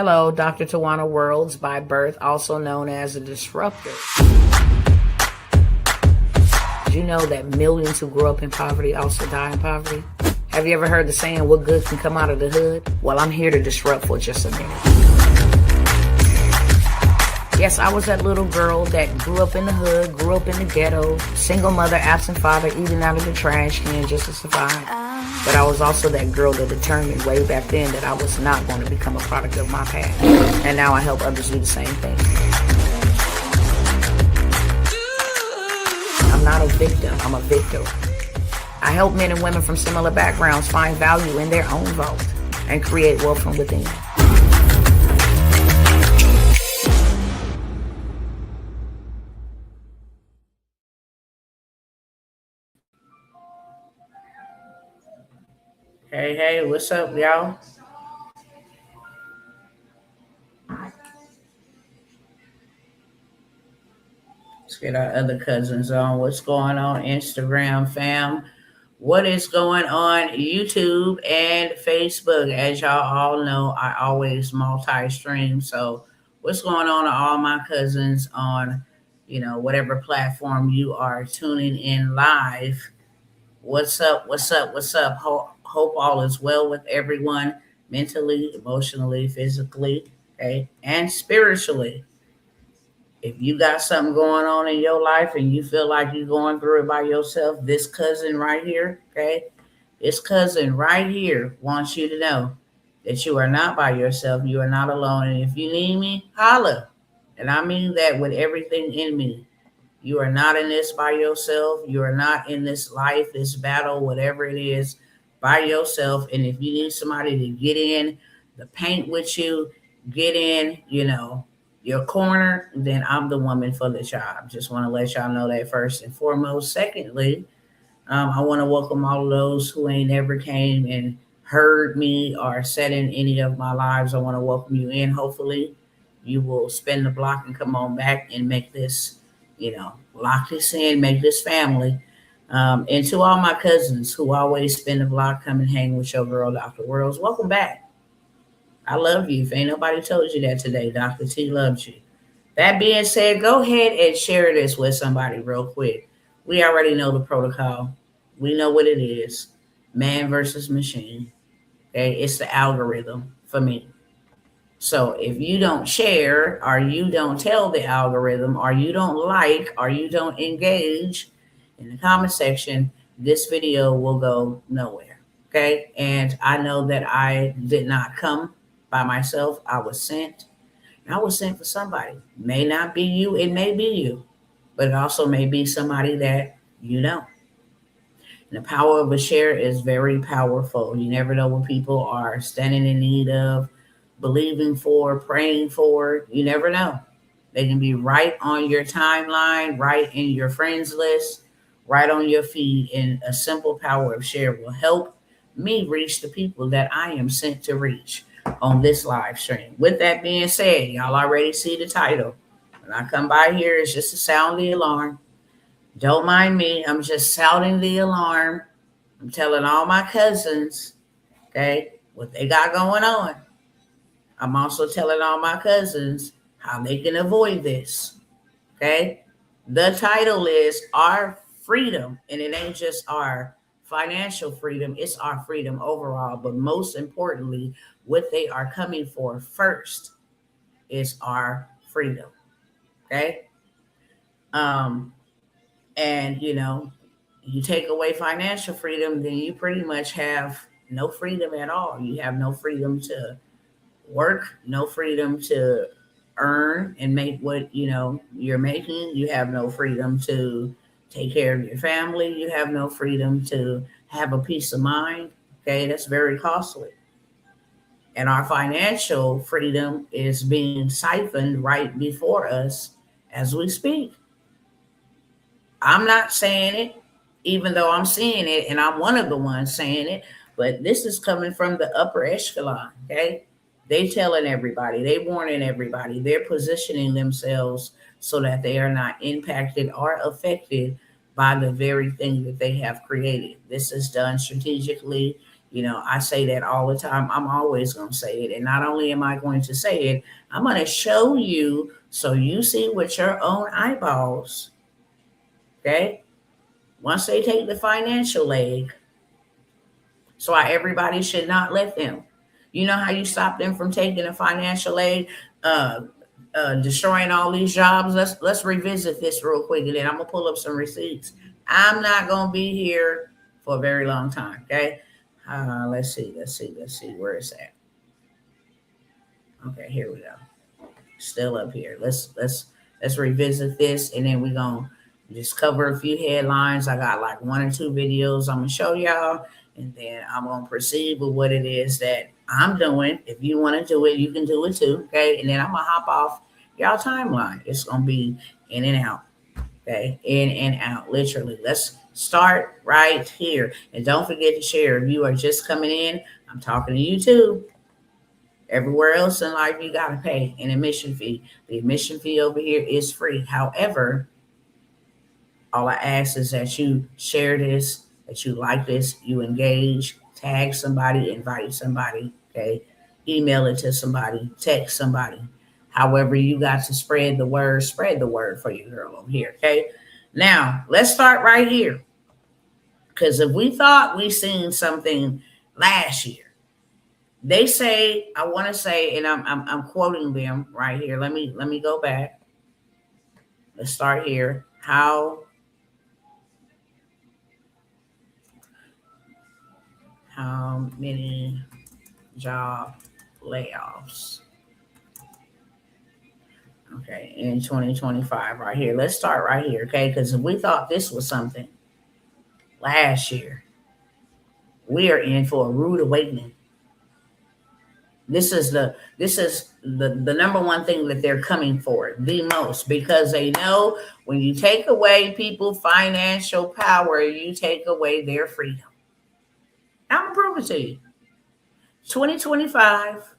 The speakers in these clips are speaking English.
Hello, Dr. Tawana Worlds by birth, also known as a disruptor. Did you know that millions who grow up in poverty also die in poverty? Have you ever heard the saying, what good can come out of the hood? Well, I'm here to disrupt for just a minute. Yes, I was that little girl that grew up in the hood, grew up in the ghetto, single mother, absent father, eating out of the trash can just to survive. But I was also that girl that determined way back then that I was not going to become a product of my past. And now I help others do the same thing. I'm not a victim, I'm a victor. I help men and women from similar backgrounds find value in their own vault and create wealth from within. Hey, what's up, y'all? Let's get our other cousins on. What's going on, Instagram fam? What is going on, YouTube and Facebook? As y'all all know, I always multi-stream. So what's going on to all my cousins on, whatever platform you are tuning in live? What's up? Hope all is well with everyone, mentally, emotionally, physically, okay, and spiritually. If you got something going on in your life and you feel like you're going through it by yourself, this cousin right here, okay, this cousin right here wants you to know that you are not by yourself. You are not alone. And if you need me, holla. And I mean that with everything in me. You are not in this by yourself. You are not in this life, this battle, whatever it is, by yourself. And if you need somebody to get in the paint with you, get in, your corner, then I'm the woman for the job. Just want to let y'all know that first and foremost. Secondly, I want to welcome all of those who ain't ever came and heard me or sat in any of my lives. I want to welcome you in. Hopefully, you will spin the block and come on back and make this, lock this in, make this family. And to all my cousins who always spin the block, come and hang with your girl, Dr. Worlds, welcome back. I love you. If ain't nobody told you that today, Dr. T loves you. That being said, go ahead and share this with somebody real quick. We already know the protocol. We know what it is. Man versus machine. Okay, it's the algorithm for me. So if you don't share or you don't tell the algorithm or you don't like or you don't engage in the comment section, this video will go nowhere. Okay, and I know that I did not come by myself. I was sent. I was sent for somebody. May not be you, it may be you, but it also may be somebody that you know. And the power of a share is very powerful. You never know what people are standing in need of, believing for, praying for. You never know. They can be right on your timeline, right in your friends list, right on your feed. And a simple power of share will help me reach the people that I am sent to reach on this live stream. With that being said, y'all already see the title. When I come by here, it's just to sound the alarm. Don't mind me. I'm just sounding the alarm. I'm telling all my cousins, okay, what they got going on. I'm also telling all my cousins how they can avoid this, okay? The title is Our Freedom, and it ain't just our financial freedom, it's our freedom overall. But most importantly, what they are coming for first is our freedom, okay? And you take away financial freedom, then you pretty much have no freedom at all. You have no freedom to work, no freedom to earn and make what you're making. You have no freedom to take care of your family. You have no freedom to have a peace of mind. Okay, that's very costly. And our financial freedom is being siphoned right before us as we speak. I'm not saying it, even though I'm seeing it, and I'm one of the ones saying it, but this is coming from the upper echelon, okay? They telling everybody, they warning everybody, they're positioning themselves so that they are not impacted or affected by the very thing that they have created. This is done strategically I say that all the time. I'm always going to say it. And not only am I going to say it, I'm going to show you so you see with your own eyeballs. Okay. Once they take the financial leg, so everybody should not let them. You know how you stop them from taking a financial aid, uh, destroying all these jobs. Let's revisit this real quick, and then I'm gonna pull up some receipts. I'm not gonna be here for a very long time. Okay. Let's see. Where is that? Okay, here we go. Still up here. Let's revisit this, and then we're gonna just cover a few headlines. I got like one or two videos I'm gonna show y'all, and then I'm gonna proceed with what it is that I'm doing. If you want to do it, you can do it too. Okay, and then I'm gonna hop off y'all timeline. It's gonna be in and out. Okay, in and out, literally. Let's start right here, and don't forget to share. If you are just coming in, I'm talking to you too. Everywhere else in life, you got to pay an admission fee. The admission fee over here is free. However, all I ask is that you share this, that you like this, you engage, tag somebody, invite somebody, okay? Email it to somebody, text somebody. However, you got to spread the word for your girl over here, okay? Now, let's start right here. Because if we thought we seen something last year, they say, I want to say, and I'm quoting them right here. Let me go back. Let's start here. How many job layoffs? Okay, in 2025, right here. Let's start right here, okay? Because if we thought this was something last year, we are in for a rude awakening. This is the number one thing that they're coming for the most, because they know when you take away people financial power, you take away their freedom. I'm gonna prove it to you. 2025,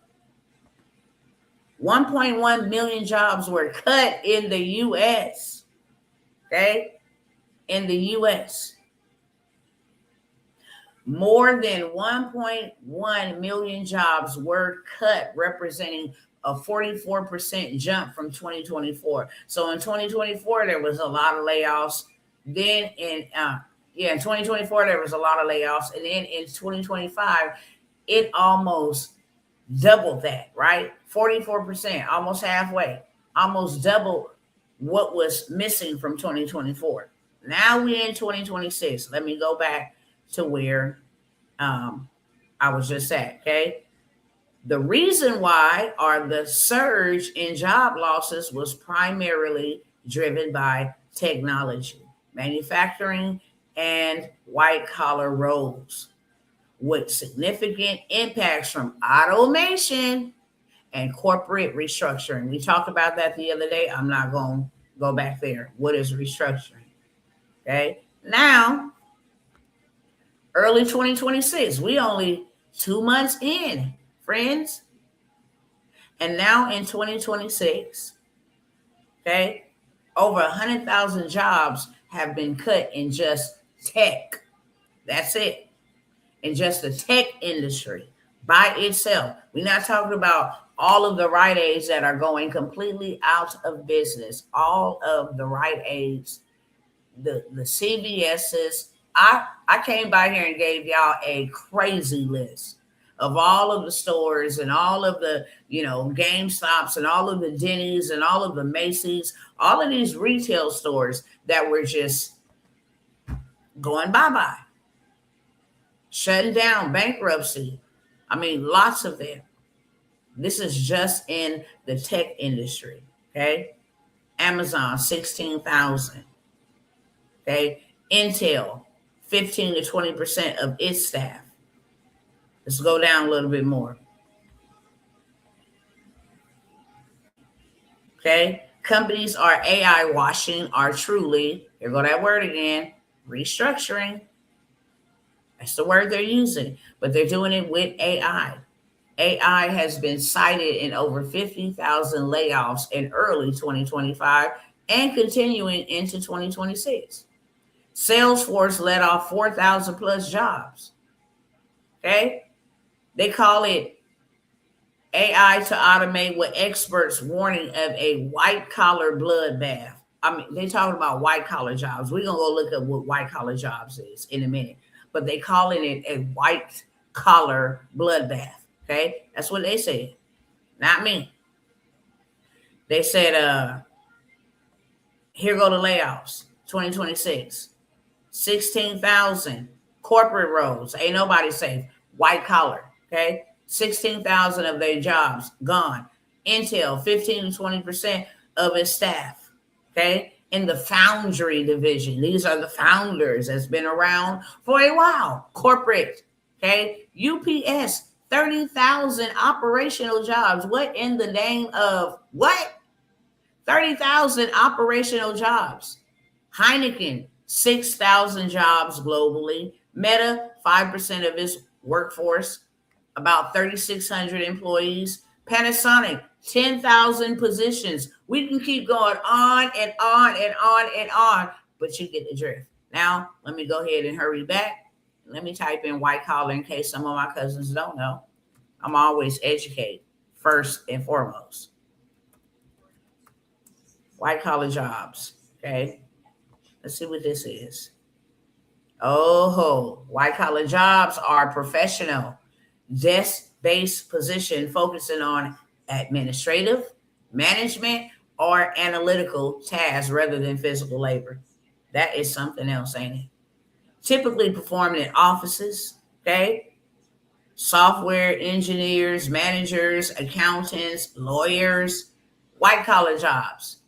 1.1 million jobs were cut in the U.S. Okay, in the U.S. More than 1.1 million jobs were cut, representing a 44% jump from 2024. So in 2024, there was a lot of layoffs. Then in 2024, there was a lot of layoffs. And then in 2025, it almost doubled that, right? 44%, almost halfway, almost double what was missing from 2024. Now we're in 2026. Let me go back to where I was just at. Okay. The reason why are the surge in job losses was primarily driven by technology, manufacturing, and white collar roles, with significant impacts from automation and corporate restructuring. We talked about that the other day. I'm not going to go back there. What is restructuring? Okay. Now, early 2026, we only 2 months in, friends. And now in 2026, okay, over 100,000 jobs have been cut in just tech. That's it. In just the tech industry by itself. We're not talking about all of the Rite Aids that are going completely out of business. All of the Rite Aids, the CVS's. I came by here and gave y'all a crazy list of all of the stores and all of the, GameStops and all of the Denny's and all of the Macy's, all of these retail stores that were just going bye-bye, shutting down, bankruptcy. I mean, lots of them. This is just in the tech industry, okay? Amazon, 16,000, okay? Intel, 15 to 20% of its staff. Let's go down a little bit more. Okay? Companies are AI washing, are truly, here go that word again, restructuring. That's the word they're using, but they're doing it with AI. AI has been cited in over 50,000 layoffs in early 2025 and continuing into 2026. Salesforce let off 4,000 plus jobs. Okay? They call it AI to automate with experts warning of a white collar bloodbath. I mean, they talking about white collar jobs. We're gonna go look at what white collar jobs is in a minute. But they calling it a white collar bloodbath. Okay, that's what they said, not me. They said, here go the layoffs, 2026. 16,000 corporate roles. Ain't nobody safe. White collar. Okay. 16,000 of their jobs gone. Intel, 15 to 20% of its staff. Okay. In the foundry division. These are the founders that's been around for a while. Corporate. Okay. UPS, 30,000 operational jobs. What in the name of what? 30,000 operational jobs. Heineken, 6,000 jobs globally. Meta, 5% of its workforce, about 3,600 employees. Panasonic, 10,000 positions. We can keep going on and on and on and on, but you get the drift. Now, let me go ahead and hurry back. Let me type in white collar in case some of my cousins don't know. I'm always educate first and foremost. White collar jobs. Okay. Let's see what this is. Oh, white collar jobs are professional, desk based position focusing on administrative, management, or analytical tasks rather than physical labor. That is something else, ain't it? Typically performed in offices, okay? Software engineers, managers, accountants, lawyers, white collar jobs.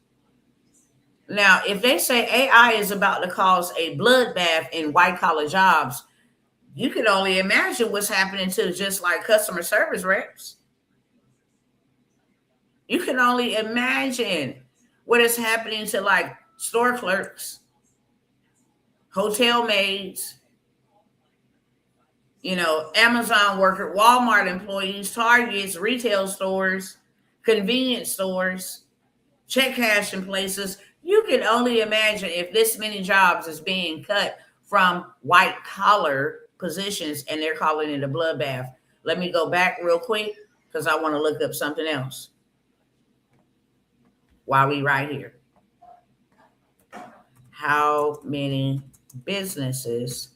Now, if they say AI is about to cause a bloodbath in white collar jobs, you can only imagine what's happening to just like customer service reps. You can only imagine what is happening to like store clerks, hotel maids, Amazon worker, Walmart employees, Targets, retail stores, convenience stores, check cashing places. You can only imagine if this many jobs is being cut from white collar positions and they're calling it a bloodbath. Let me go back real quick because I want to look up something else while we right here. How many businesses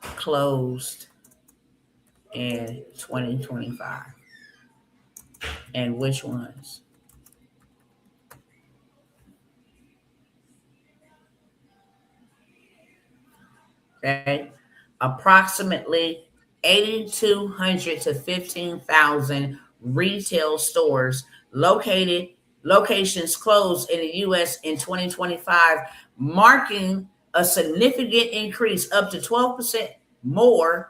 closed in 2025 and which ones? Okay, approximately 8,200 to 15,000 retail stores locations closed in the U.S. in 2025, marking a significant increase up to 12% more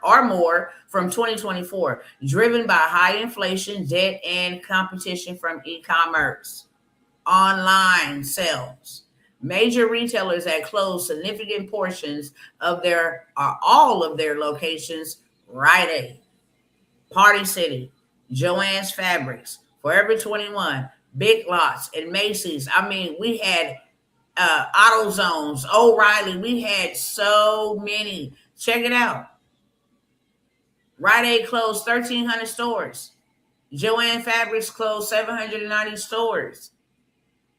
from 2024, driven by high inflation, debt, and competition from e-commerce, online sales. Major retailers that closed significant portions of their or all of their locations: Rite Aid, Party City, Joann's Fabrics, Forever 21, Big Lots, and Macy's. I mean, we had AutoZones, O'Reilly. We had so many. Check it out. Rite Aid closed 1,300 stores. Joann Fabrics closed 790 stores.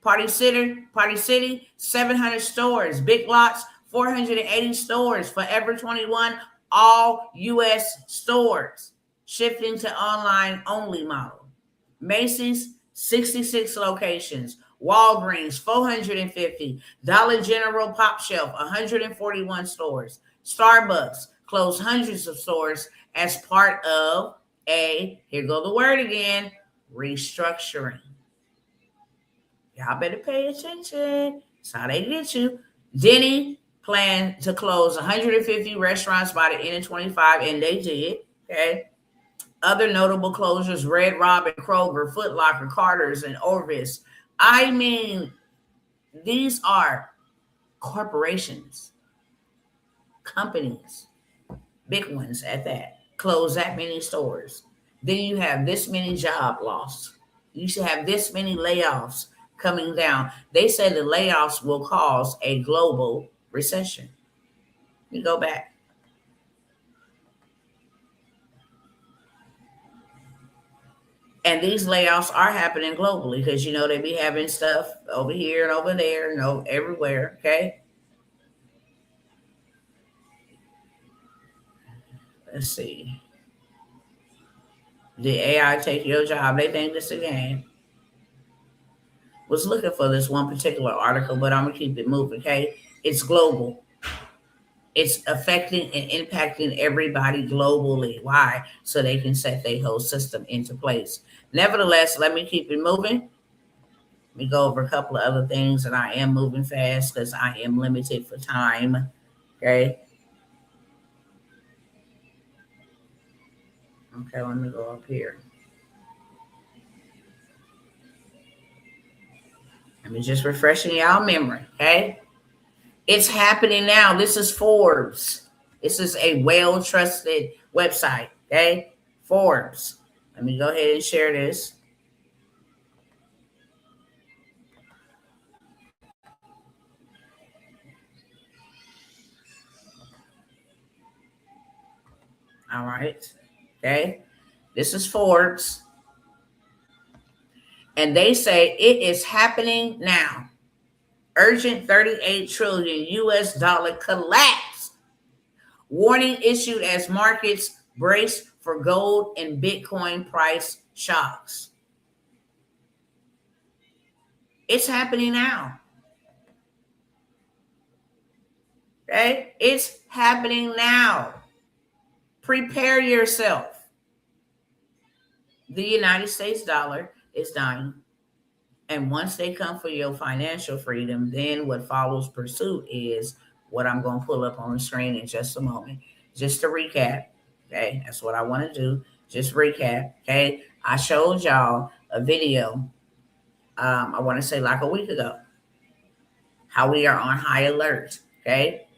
Party City, 700 stores. Big Lots, 480 stores. Forever 21, all U.S. stores, shifting to online only model. Macy's, 66 locations. Walgreens, 450. Dollar General Pop Shelf, 141 stores. Starbucks closed hundreds of stores as part of here go the word again, restructuring. Y'all better pay attention. That's how they get you. Denny planned to close 150 restaurants by the end of 25, and they did. Okay. Other notable closures: Red Robin, Kroger, Foot Locker, Carter's, and Orvis. I mean, these are corporations, companies, big ones at that, close that many stores. Then you have this many job loss. You should have this many layoffs coming down. They said the layoffs will cause a global recession. You go back. And these layoffs are happening globally because they be having stuff over here and over there, everywhere. Okay. Let's see. Did AI take your job? They think this a game. Was looking for this one particular article, but I'm gonna keep it moving. Okay. It's global. It's affecting and impacting everybody globally. Why? So they can set their whole system into place. Nevertheless, let me keep it moving. Let me go over a couple of other things, and I am moving fast because I am limited for time. Okay. Okay, let me go up here. Let me just refreshing y'all memory. Okay. It's happening now. This is Forbes. This is a well-trusted website. Okay. Forbes. Let me go ahead and share this. All right. Okay. This is Forbes. And they say it is happening now. Urgent 38 trillion US dollar collapse. Warning issued as markets brace for gold and Bitcoin price shocks. It's happening now. Okay? It's happening now. Prepare yourself. The United States dollar is dying. And once they come for your financial freedom, then what follows pursuit is what I'm going to pull up on the screen in just a moment. Just to recap, okay? That's what I want to do. Just recap, okay? I showed y'all a video, I want to say like a week ago, how we are on high alert, okay?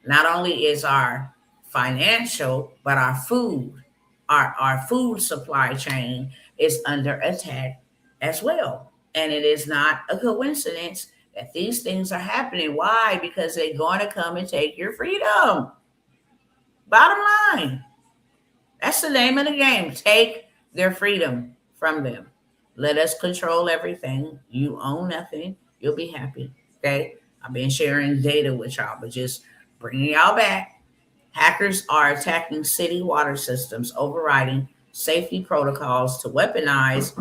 Not only is our financial, but our food, our food supply chain is under attack as well. And it is not a coincidence that these things are happening. Why? Because they're going to come and take your freedom. Bottom line. That's the name of the game. Take their freedom from them. Let us control everything. You own nothing. You'll be happy. Okay? I've been sharing data with y'all, but just bringing y'all back. Hackers are attacking city water systems, overriding safety protocols to weaponize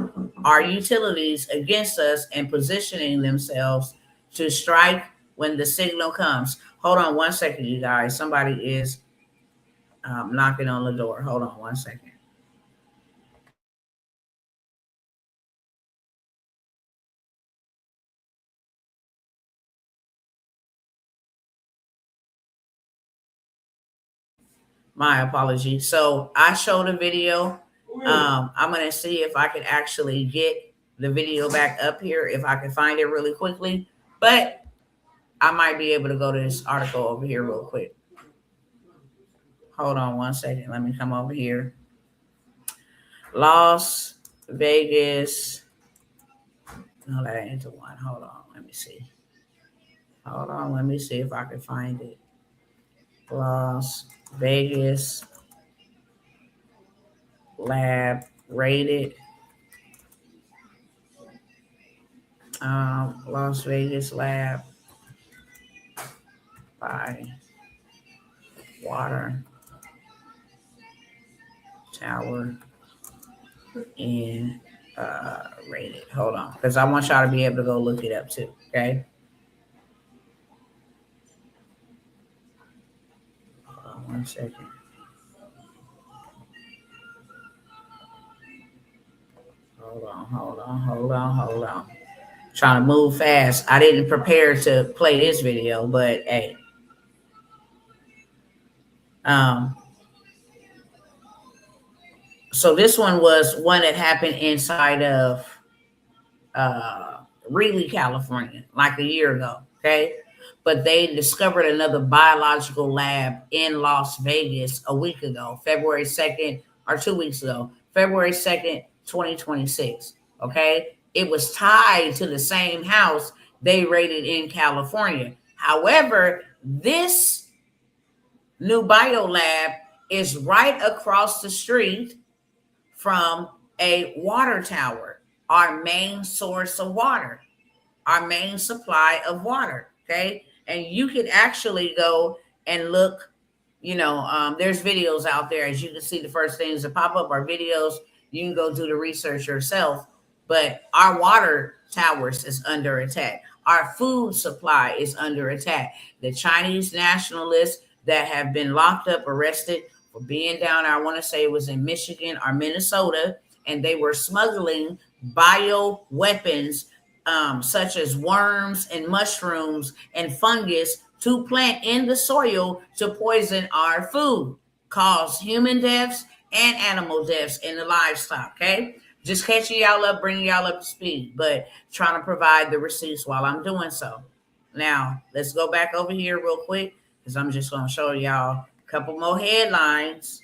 our utilities against us and positioning themselves to strike when the signal comes. Hold on one second, you guys. Somebody is knocking on the door. Hold on one second. My apologies. So I showed a video. I'm going to see if I can actually get the video back up here, if I can find it really quickly. But I might be able to go to this article over here real quick. Hold on one second. Let me come over here. Las Vegas. No, that ain't the one. Hold on. Let me see. Hold on. Let me see if I can find it. Las Vegas lab rated. Las Vegas lab by water tower in rated. Hold on, because I want y'all to be able to go look it up too. Okay. Hold on 1 second. Hold on. Trying to move fast. I didn't prepare to play this video, but hey. So this one was one that happened inside of Greeley, California, like a year ago. Okay. But they discovered another biological lab in Las Vegas a week ago, February 2nd, or 2 weeks ago, February 2nd, 2026. Okay. It was tied to the same house they raided in California. However, this new biolab is right across the street from a water tower, our main source of water, our main supply of water. Okay. And you can actually go and look, there's videos out there. As you can see, the first things that pop up are videos. You can go do the research yourself. But our water towers is under attack. Our food supply is under attack. The Chinese nationalists that have been locked up, arrested for being down, I want to say it was in Michigan or Minnesota, and they were smuggling bio weapons, such as worms and mushrooms and fungus to plant in the soil to poison our food, cause human deaths and animal deaths in the livestock. Okay. Just catching y'all up, bringing y'all up to speed, but trying to provide the receipts while I'm doing so. Now, let's go back over here real quick because I'm just going to show y'all a couple more headlines.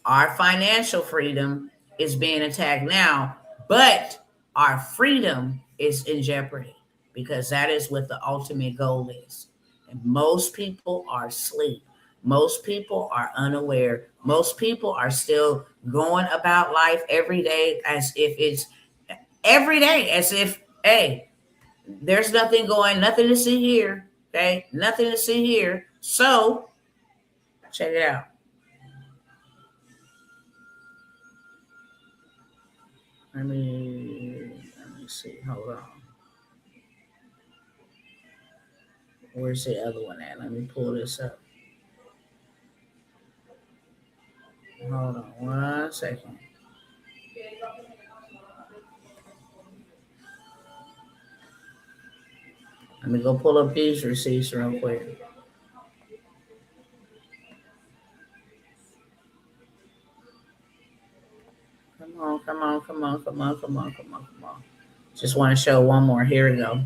Our financial freedom is being attacked now, but our freedom is in jeopardy because that is what the ultimate goal is. And most people are asleep. Most people are unaware. Most people are still going about life every day as if hey, there's nothing to see here. Okay, nothing to see here. So check it out. Let me see. Hold on. Where's the other one at? Let me pull this up. Hold on 1 second. Let me go pull up these receipts real quick. Come on. Just want to show one more. Here we go.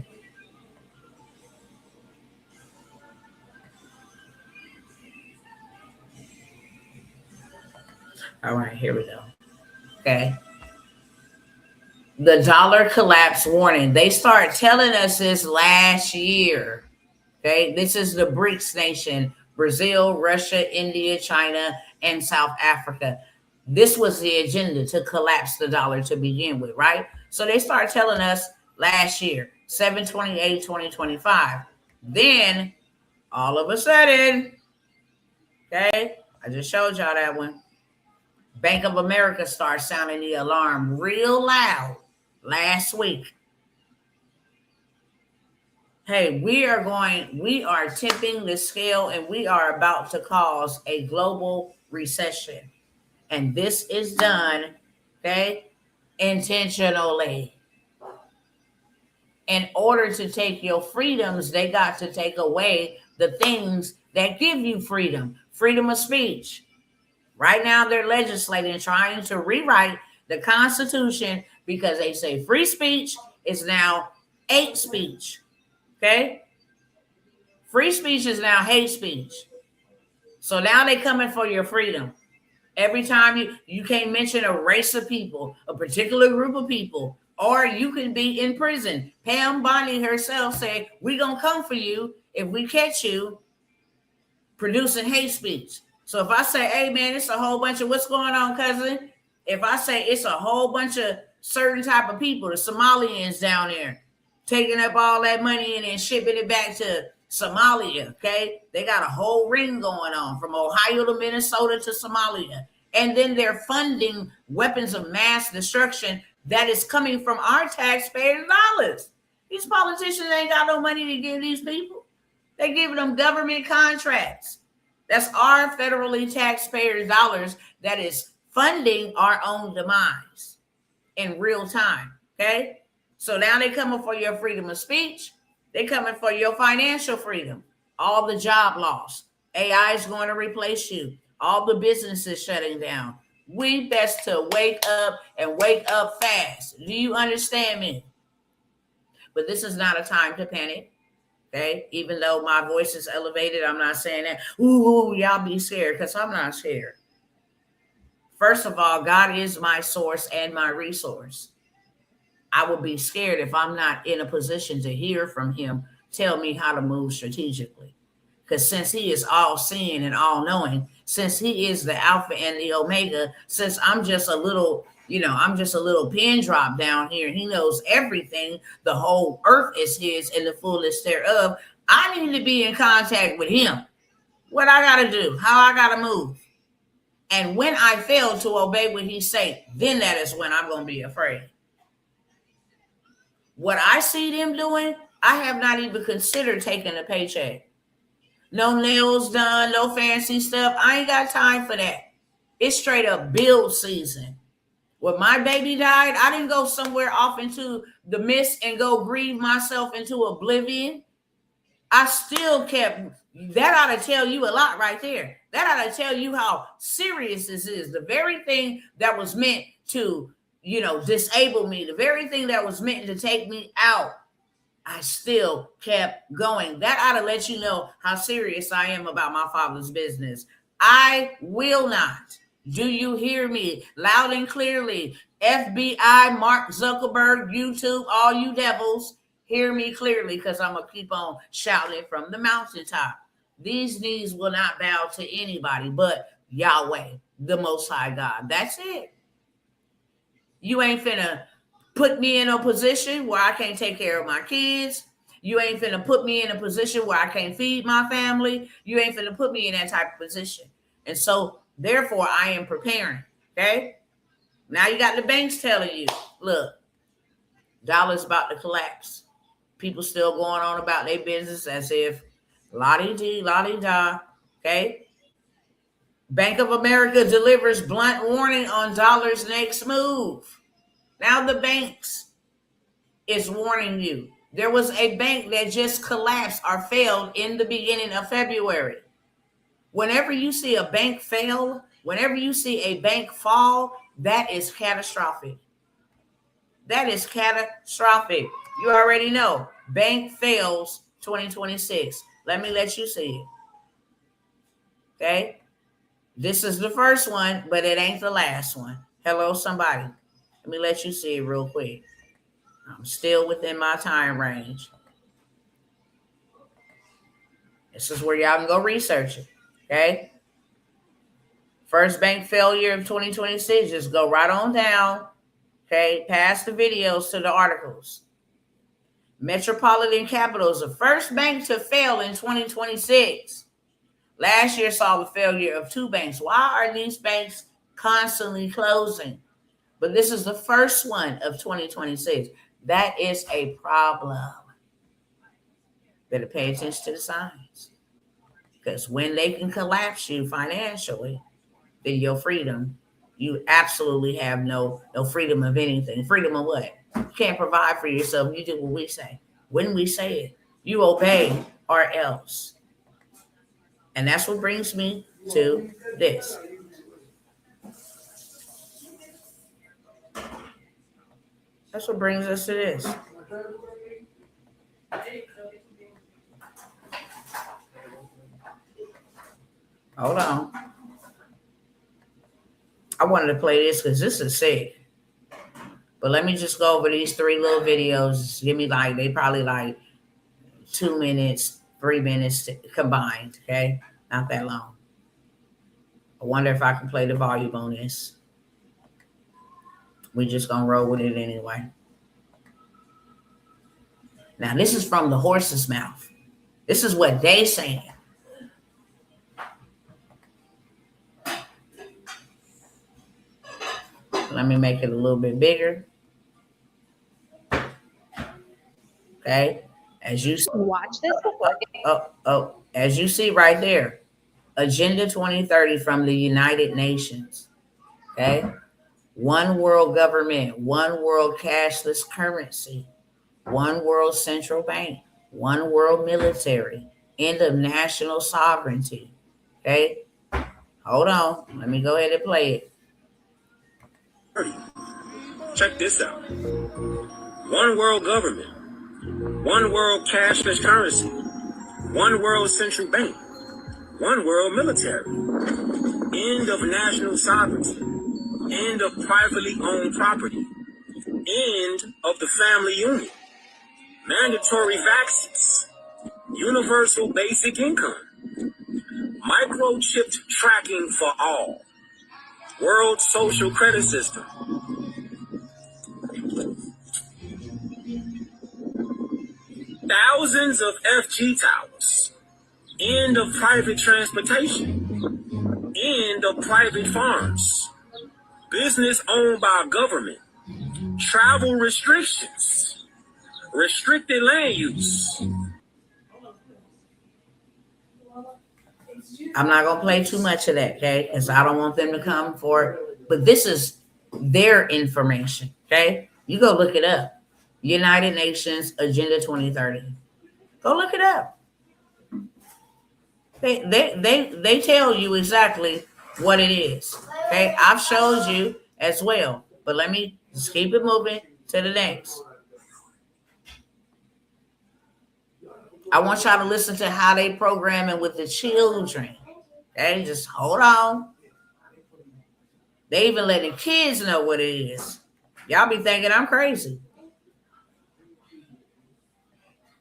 All right, here we go. Okay. The dollar collapse warning. They started telling us this last year. Okay. This is the BRICS nation: Brazil, Russia, India, China, and South Africa. This was the agenda to collapse the dollar to begin with, right? So they started telling us last year, 7/28/2025. Then all of a sudden, okay, I just showed y'all that one. Bank of America started sounding the alarm real loud last week. Hey, we are tipping the scale and we are about to cause a global recession. And this is done, okay, intentionally. In order to take your freedoms, they got to take away the things that give you freedom. Freedom of speech. Right now, they're legislating, trying to rewrite the Constitution because they say free speech is now hate speech. Okay? Free speech is now hate speech. So now they're coming for your freedom. Every time you can't mention a race of people, a particular group of people, or you can be in prison. Pam Bondi herself said, we're going to come for you if we catch you producing hate speech. So if I say, hey, man, it's a whole bunch of what's going on, cousin? If I say it's a whole bunch of certain type of people, the Somalians down there, taking up all that money and then shipping it back to Somalia, okay? They got a whole ring going on from Ohio to Minnesota to Somalia. And then they're funding weapons of mass destruction that is coming from our taxpayers' dollars. These politicians ain't got no money to give these people. They're giving them government contracts. That's our federally taxpayers' dollars that is funding our own demise in real time, okay? So now they're coming for your freedom of speech. They're coming for your financial freedom. All the job loss. AI is going to replace you. All the businesses shutting down. We best to wake up and wake up fast. Do you understand me? But this is not a time to panic. Okay, even though my voice is elevated, I'm not saying that, ooh, y'all be scared, because I'm not scared. First of all, God is my source and my resource. I would be scared if I'm not in a position to hear from him tell me how to move strategically. Because since he is all seeing and all knowing, since he is the Alpha and the Omega, since I'm just a little, I'm just a little pin drop down here. He knows everything. The whole earth is his and the fullness thereof. I need to be in contact with him. What I got to do, how I got to move. And when I fail to obey what he say, then that is when I'm going to be afraid. What I see them doing, I have not even considered taking a paycheck. No nails done, no fancy stuff. I ain't got time for that. It's straight up build season. When my baby died, I didn't go somewhere off into the mist and go grieve myself into oblivion. I still kept, that ought to tell you a lot right there. That ought to tell you how serious this is. The very thing that was meant to, disable me, the very thing that was meant to take me out, I still kept going. That ought to let you know how serious I am about my Father's business. I will not. Do you hear me loud and clearly? FBI, Mark Zuckerberg, YouTube, all you devils, hear me clearly, because I'm going to keep on shouting from the mountaintop. These knees will not bow to anybody but Yahweh, the Most High God. That's it. You ain't finna put me in a position where I can't take care of my kids. You ain't finna put me in a position where I can't feed my family. You ain't finna put me in that type of position. And so, therefore, I am preparing, okay? Now you got the banks telling you, look, dollar's about to collapse. People still going on about their business as if la-di-di, la-di-da, okay? Bank of America delivers blunt warning on dollar's next move. Now the banks is warning you. There was a bank that just collapsed or failed in the beginning of February. Whenever you see a bank fail, whenever you see a bank fall, that is catastrophic. That is catastrophic. You already know. Bank fails 2026. Let me let you see it. Okay? This is the first one, but it ain't the last one. Hello, somebody. Let me let you see it real quick. I'm still within my time range. This is where y'all can go research it. Okay? First bank failure of 2026. Just go right on down. Okay? Past the videos to the articles. Metropolitan Capital is the first bank to fail in 2026. Last year saw the failure of 2 banks. Why are these banks constantly closing? But this is the first one of 2026. That is a problem. Better pay attention to the signs. Because when they can collapse you financially, then your freedom, you absolutely have no freedom of anything. Freedom of what? You can't provide for yourself. You do what we say. When we say it, you obey or else. And that's what brings me to this. That's what brings us to this. Hold on. I wanted to play this because this is sick. But let me just go over these 3 little videos. Give me they probably 2 minutes, 3 minutes combined, okay? Not that long. I wonder if I can play the volume on this. We just gonna roll with it anyway. Now, this is from the horse's mouth. This is what they saying. Let me make it a little bit bigger. Okay. As you watch this. As you see right there, Agenda 2030 from the United Nations. Okay. One world government, one world cashless currency, one world central bank, one world military, end of national sovereignty. Okay. Hold on. Let me go ahead and play it. Check this out. One world government, one world cashless currency, one world central bank, one world military, end of national sovereignty, end of privately owned property, end of the family unit, mandatory vaccines, universal basic income, Microchipped tracking for all. World social credit system. Thousands of FG towers. End of private transportation. End of private farms. Business owned by government. Travel restrictions. Restricted land use. I'm not going to play too much of that, okay? Because I don't want them to come for it. But this is their information, okay? You go look it up. United Nations Agenda 2030. Go look it up. They tell you exactly what it is, okay? I've showed you as well. But let me just keep it moving to the next. I want y'all to listen to how they programming with the children. Okay, just hold on. They even letting kids know what it is. Y'all be thinking I'm crazy.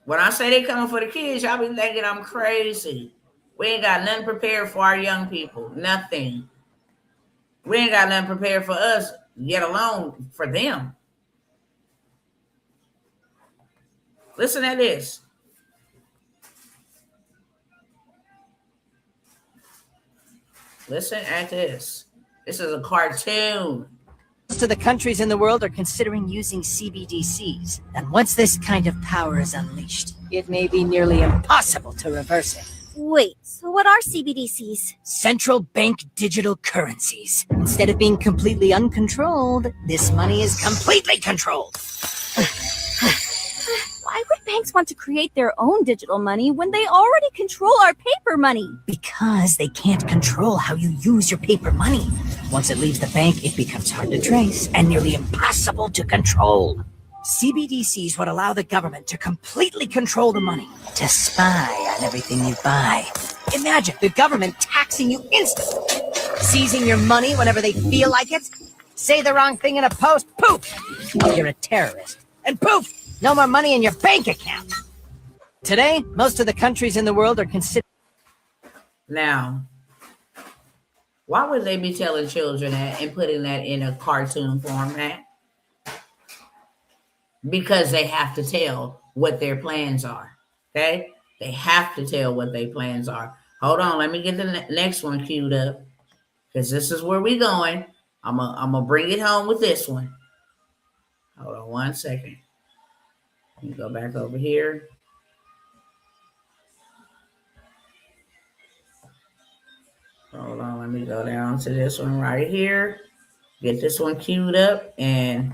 When I say they coming for the kids, y'all be thinking I'm crazy. We ain't got nothing prepared for our young people. Nothing. We ain't got nothing prepared for us, yet alone for them. Listen to this. Listen at this. This is a cartoon. Most of the countries in the world are considering using CBDCs. And once this kind of power is unleashed, it may be nearly impossible to reverse it. Wait, so what are CBDCs? Central bank digital currencies. Instead of being completely uncontrolled, this money is completely controlled. Why would banks want to create their own digital money when they already control our paper money? Because they can't control how you use your paper money. Once it leaves the bank, it becomes hard to trace and nearly impossible to control. CBDCs would allow the government to completely control the money, to spy on everything you buy. Imagine the government taxing you instantly, seizing your money whenever they feel like it. Say the wrong thing in a post, poof, you're a terrorist. And poof, no more money in your bank account. Today, most of the countries in the world are considering... Now, why would they be telling children that and putting that in a cartoon format? Because they have to tell what their plans are, okay? They have to tell what their plans are. Hold on, let me get the next one queued up, because this is where we're going. I'm gonna bring it home with this one. Hold on 1 second. Let me go back over here. Hold on, let me go down to this one right here. Get this one queued up, and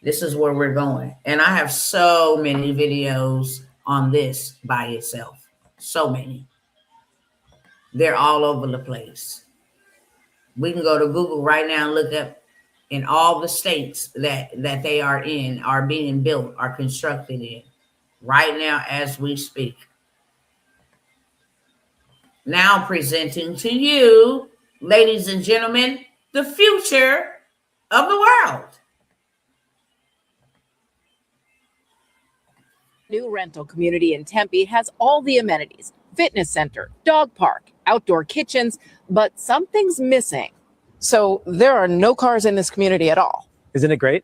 this is where we're going. And I have so many videos on this by itself. So many. They're all over the place. We can go to Google right now and look up in all the states that they are in, are being built, are constructed in, right now as we speak. Now presenting to you, ladies and gentlemen, the future of the world. New rental community in Tempe has all the amenities: fitness center, dog park, outdoor kitchens, but something's missing. So there are no cars in this community at all. Isn't it great?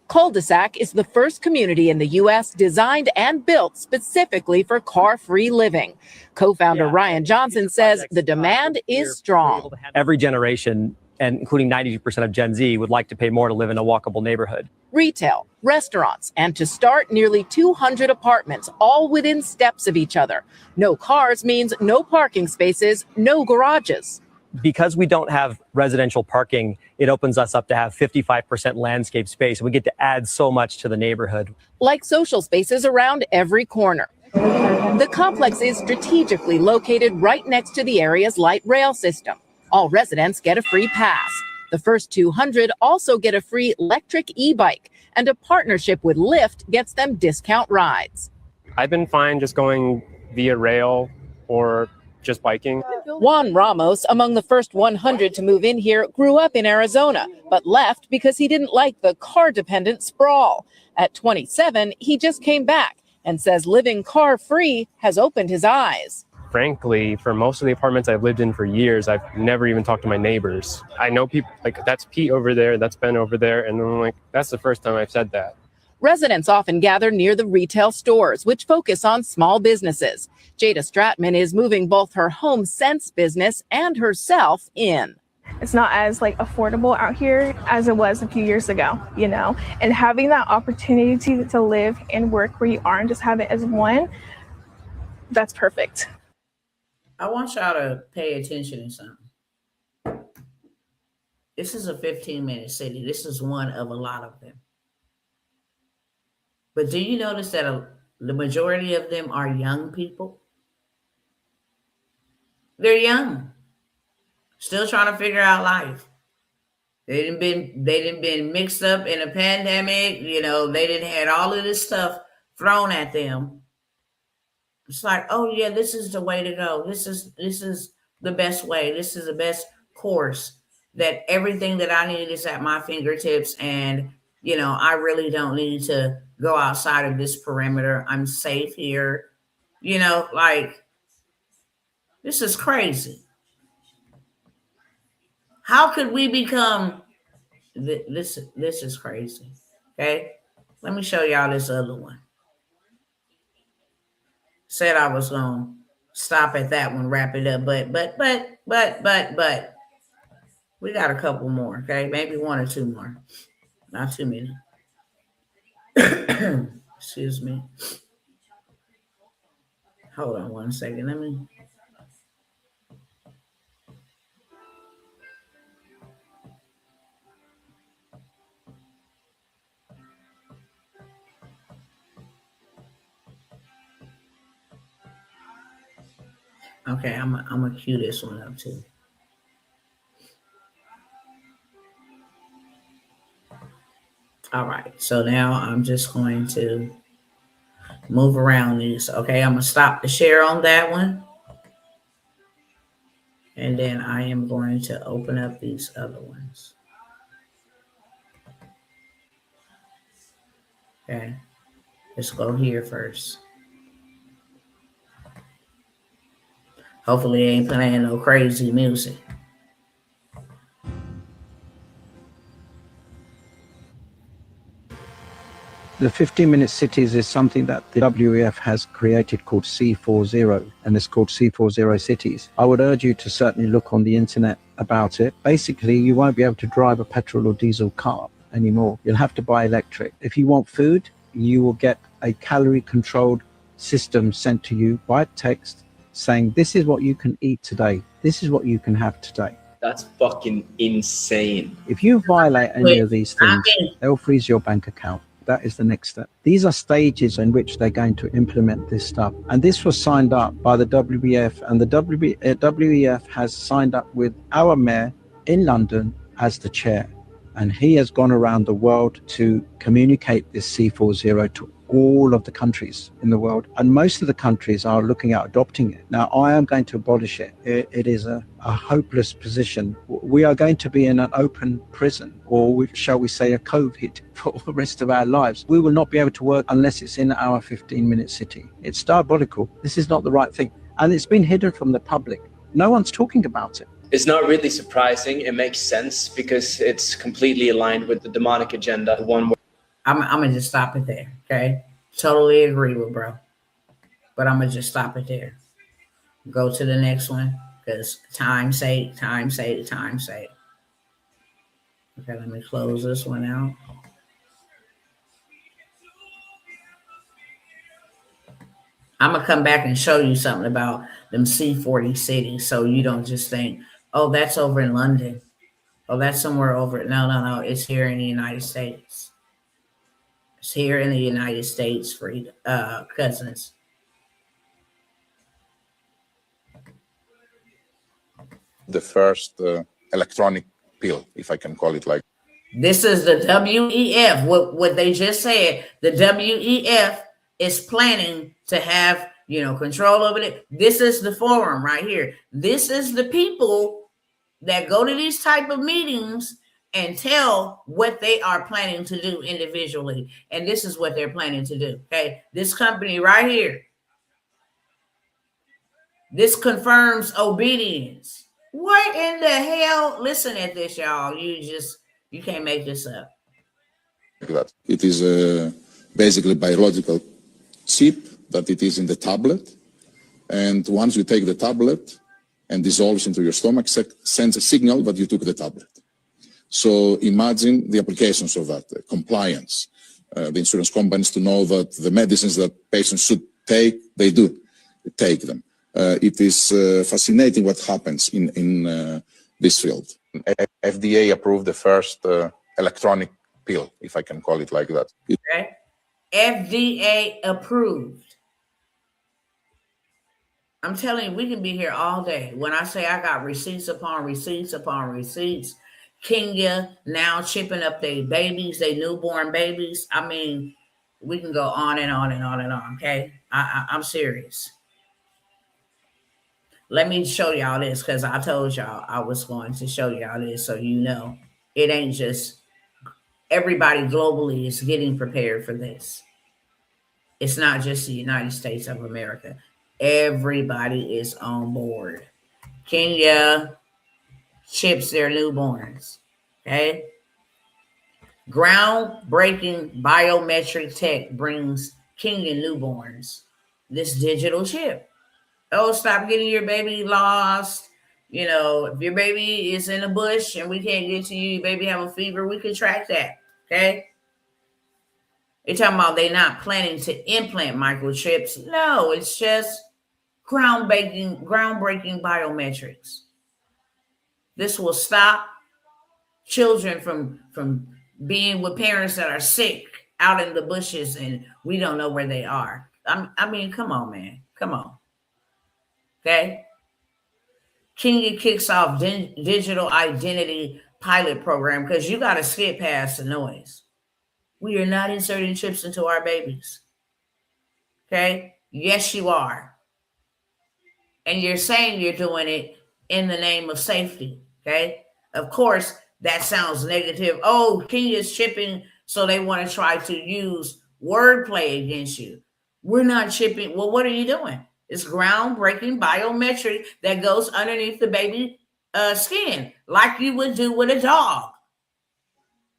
Cul-de-sac is the first community in the U.S. designed and built specifically for car-free living. Co-founder Ryan Johnson says the demand is strong. Every generation, and including 92% of Gen Z, would like to pay more to live in a walkable neighborhood. Retail, restaurants, and to start, nearly 200 apartments, all within steps of each other. No cars means no parking spaces, no garages. Because we don't have residential parking, it opens us up to have 55% landscape space. We get to add so much to the neighborhood. Like social spaces around every corner. The complex is strategically located right next to the area's light rail system. All residents get a free pass. The first 200 also get a free electric e-bike, and a partnership with Lyft gets them discount rides. I've been fine just going via rail or just biking. Juan Ramos, among the first 100 to move in here, grew up in Arizona, but left because he didn't like the car-dependent sprawl. At 27, he just came back and says living car-free has opened his eyes. frankly, for most of the apartments I've lived in for years, I've never even talked to my neighbors. I know people like, that's Pete over there, that's Ben over there. And I'm like, that's the first time I've said that. Residents often gather near the retail stores, which focus on small businesses. Jada Stratman is moving both her Home Sense business and herself in. It's not as like affordable out here as it was a few years ago, you know, and having that opportunity to live and work where you are and just have it as one, that's perfect. I want y'all to pay attention to something. This is a 15-minute city. This is one of a lot of them. But do you notice that the majority of them are young people? They're young, still trying to figure out life. They didn't been mixed up in a pandemic. You know, they didn't had all of this stuff thrown at them. It's like, oh yeah, this is the way to go. This is the best way. This is the best course. That everything that I need is at my fingertips, and you know, I really don't need to go outside of this perimeter. I'm safe here. You know, like, this is crazy. How could we become this is crazy. Okay, let me show y'all this other one. Said I was gonna stop at that one, wrap it up, but we got a couple more. Okay, maybe one or two more, not too many. Excuse me. Hold on one second. Let me. Okay, I'm gonna cue this one up too. All right, so now I'm just going to move around these. Okay, I'm gonna stop the share on that one. And then I am going to open up these other ones. Okay, let's go here first. Hopefully, it ain't playing no crazy music. The 15-minute cities is something that the WEF has created called C40, and it's called C40 cities. I would urge you to certainly look on the internet about it. Basically, you won't be able to drive a petrol or diesel car anymore. You'll have to buy electric. If you want food, you will get a calorie-controlled system sent to you by text saying, this is what you can eat today. This is what you can have today. That's fucking insane. If you violate any of these things, they'll freeze your bank account. That is the next step. These are stages in which they're going to implement this stuff. And this was signed up by the WEF, and the WEF has signed up with our mayor in London as the chair. And he has gone around the world to communicate this C40 to all of the countries in the world. And most of the countries are looking at adopting it. Now, I am going to abolish it. It is a hopeless position. We are going to be in an open prison, or shall we say a COVID, for the rest of our lives. We will not be able to work unless it's in our 15-minute city. It's diabolical. This is not the right thing. And it's been hidden from the public. No one's talking about it. It's not really surprising. It makes sense because it's completely aligned with the demonic agenda. I'm gonna just stop it there. Okay, totally agree with bro, but I'm gonna just stop it there. Go to the next one because time's sake. Okay, let me close this one out. I'm gonna come back and show you something about them C40 cities, so you don't just think, oh, that's over in London. Oh, that's somewhere over. No. It's here in the United States. It's here in the United States, for cousins. The first electronic pill, if I can call it like. This is the WEF. What they just said. The WEF is planning to have, control over it. This is the forum right here. This is the people that go to these type of meetings and tell what they are planning to do individually. And this is what they're planning to do. Okay. This company right here. This confirms obedience. What in the hell? Listen at this, y'all. You can't make this up. It is basically biological chip that it is in the tablet. And once you take the tablet and dissolves into your stomach, sends a signal that you took the tablet. So imagine the applications of that, compliance, the insurance companies to know that the medicines that patients should take, they do take them. It is fascinating what happens in this field. FDA approved the first electronic pill, if I can call it like that. Okay. FDA approved. I'm telling you, we can be here all day. When I say I got receipts upon receipts upon receipts, Kenya now chipping up their babies, their newborn babies. I mean, we can go on and on and on and on, okay? I'm serious. Let me show y'all this because I told y'all I was going to show y'all this so you know. It ain't just everybody globally is getting prepared for this. It's not just the United States of America. Everybody is on board. Kenya chips their newborns. Okay. Groundbreaking biometric tech brings Kenyan newborns this digital chip. Oh, stop getting your baby lost. You know, if your baby is in the bush and we can't get to you, your baby have a fever, we can track that. Okay. They're talking about they're not planning to implant microchips. No, it's just groundbreaking biometrics. This will stop children from being with parents that are sick out in the bushes and we don't know where they are. I mean, come on, man. Come on. Okay. Kenya kicks off digital identity pilot program because you got to skip past the noise. We are not inserting chips into our babies. Okay. Yes, you are. And you're saying you're doing it in the name of safety. Okay. Of course, that sounds negative. Oh, Kenya's chipping, so they want to try to use wordplay against you. We're not chipping. Well, what are you doing? It's groundbreaking biometric that goes underneath the baby skin, like you would do with a dog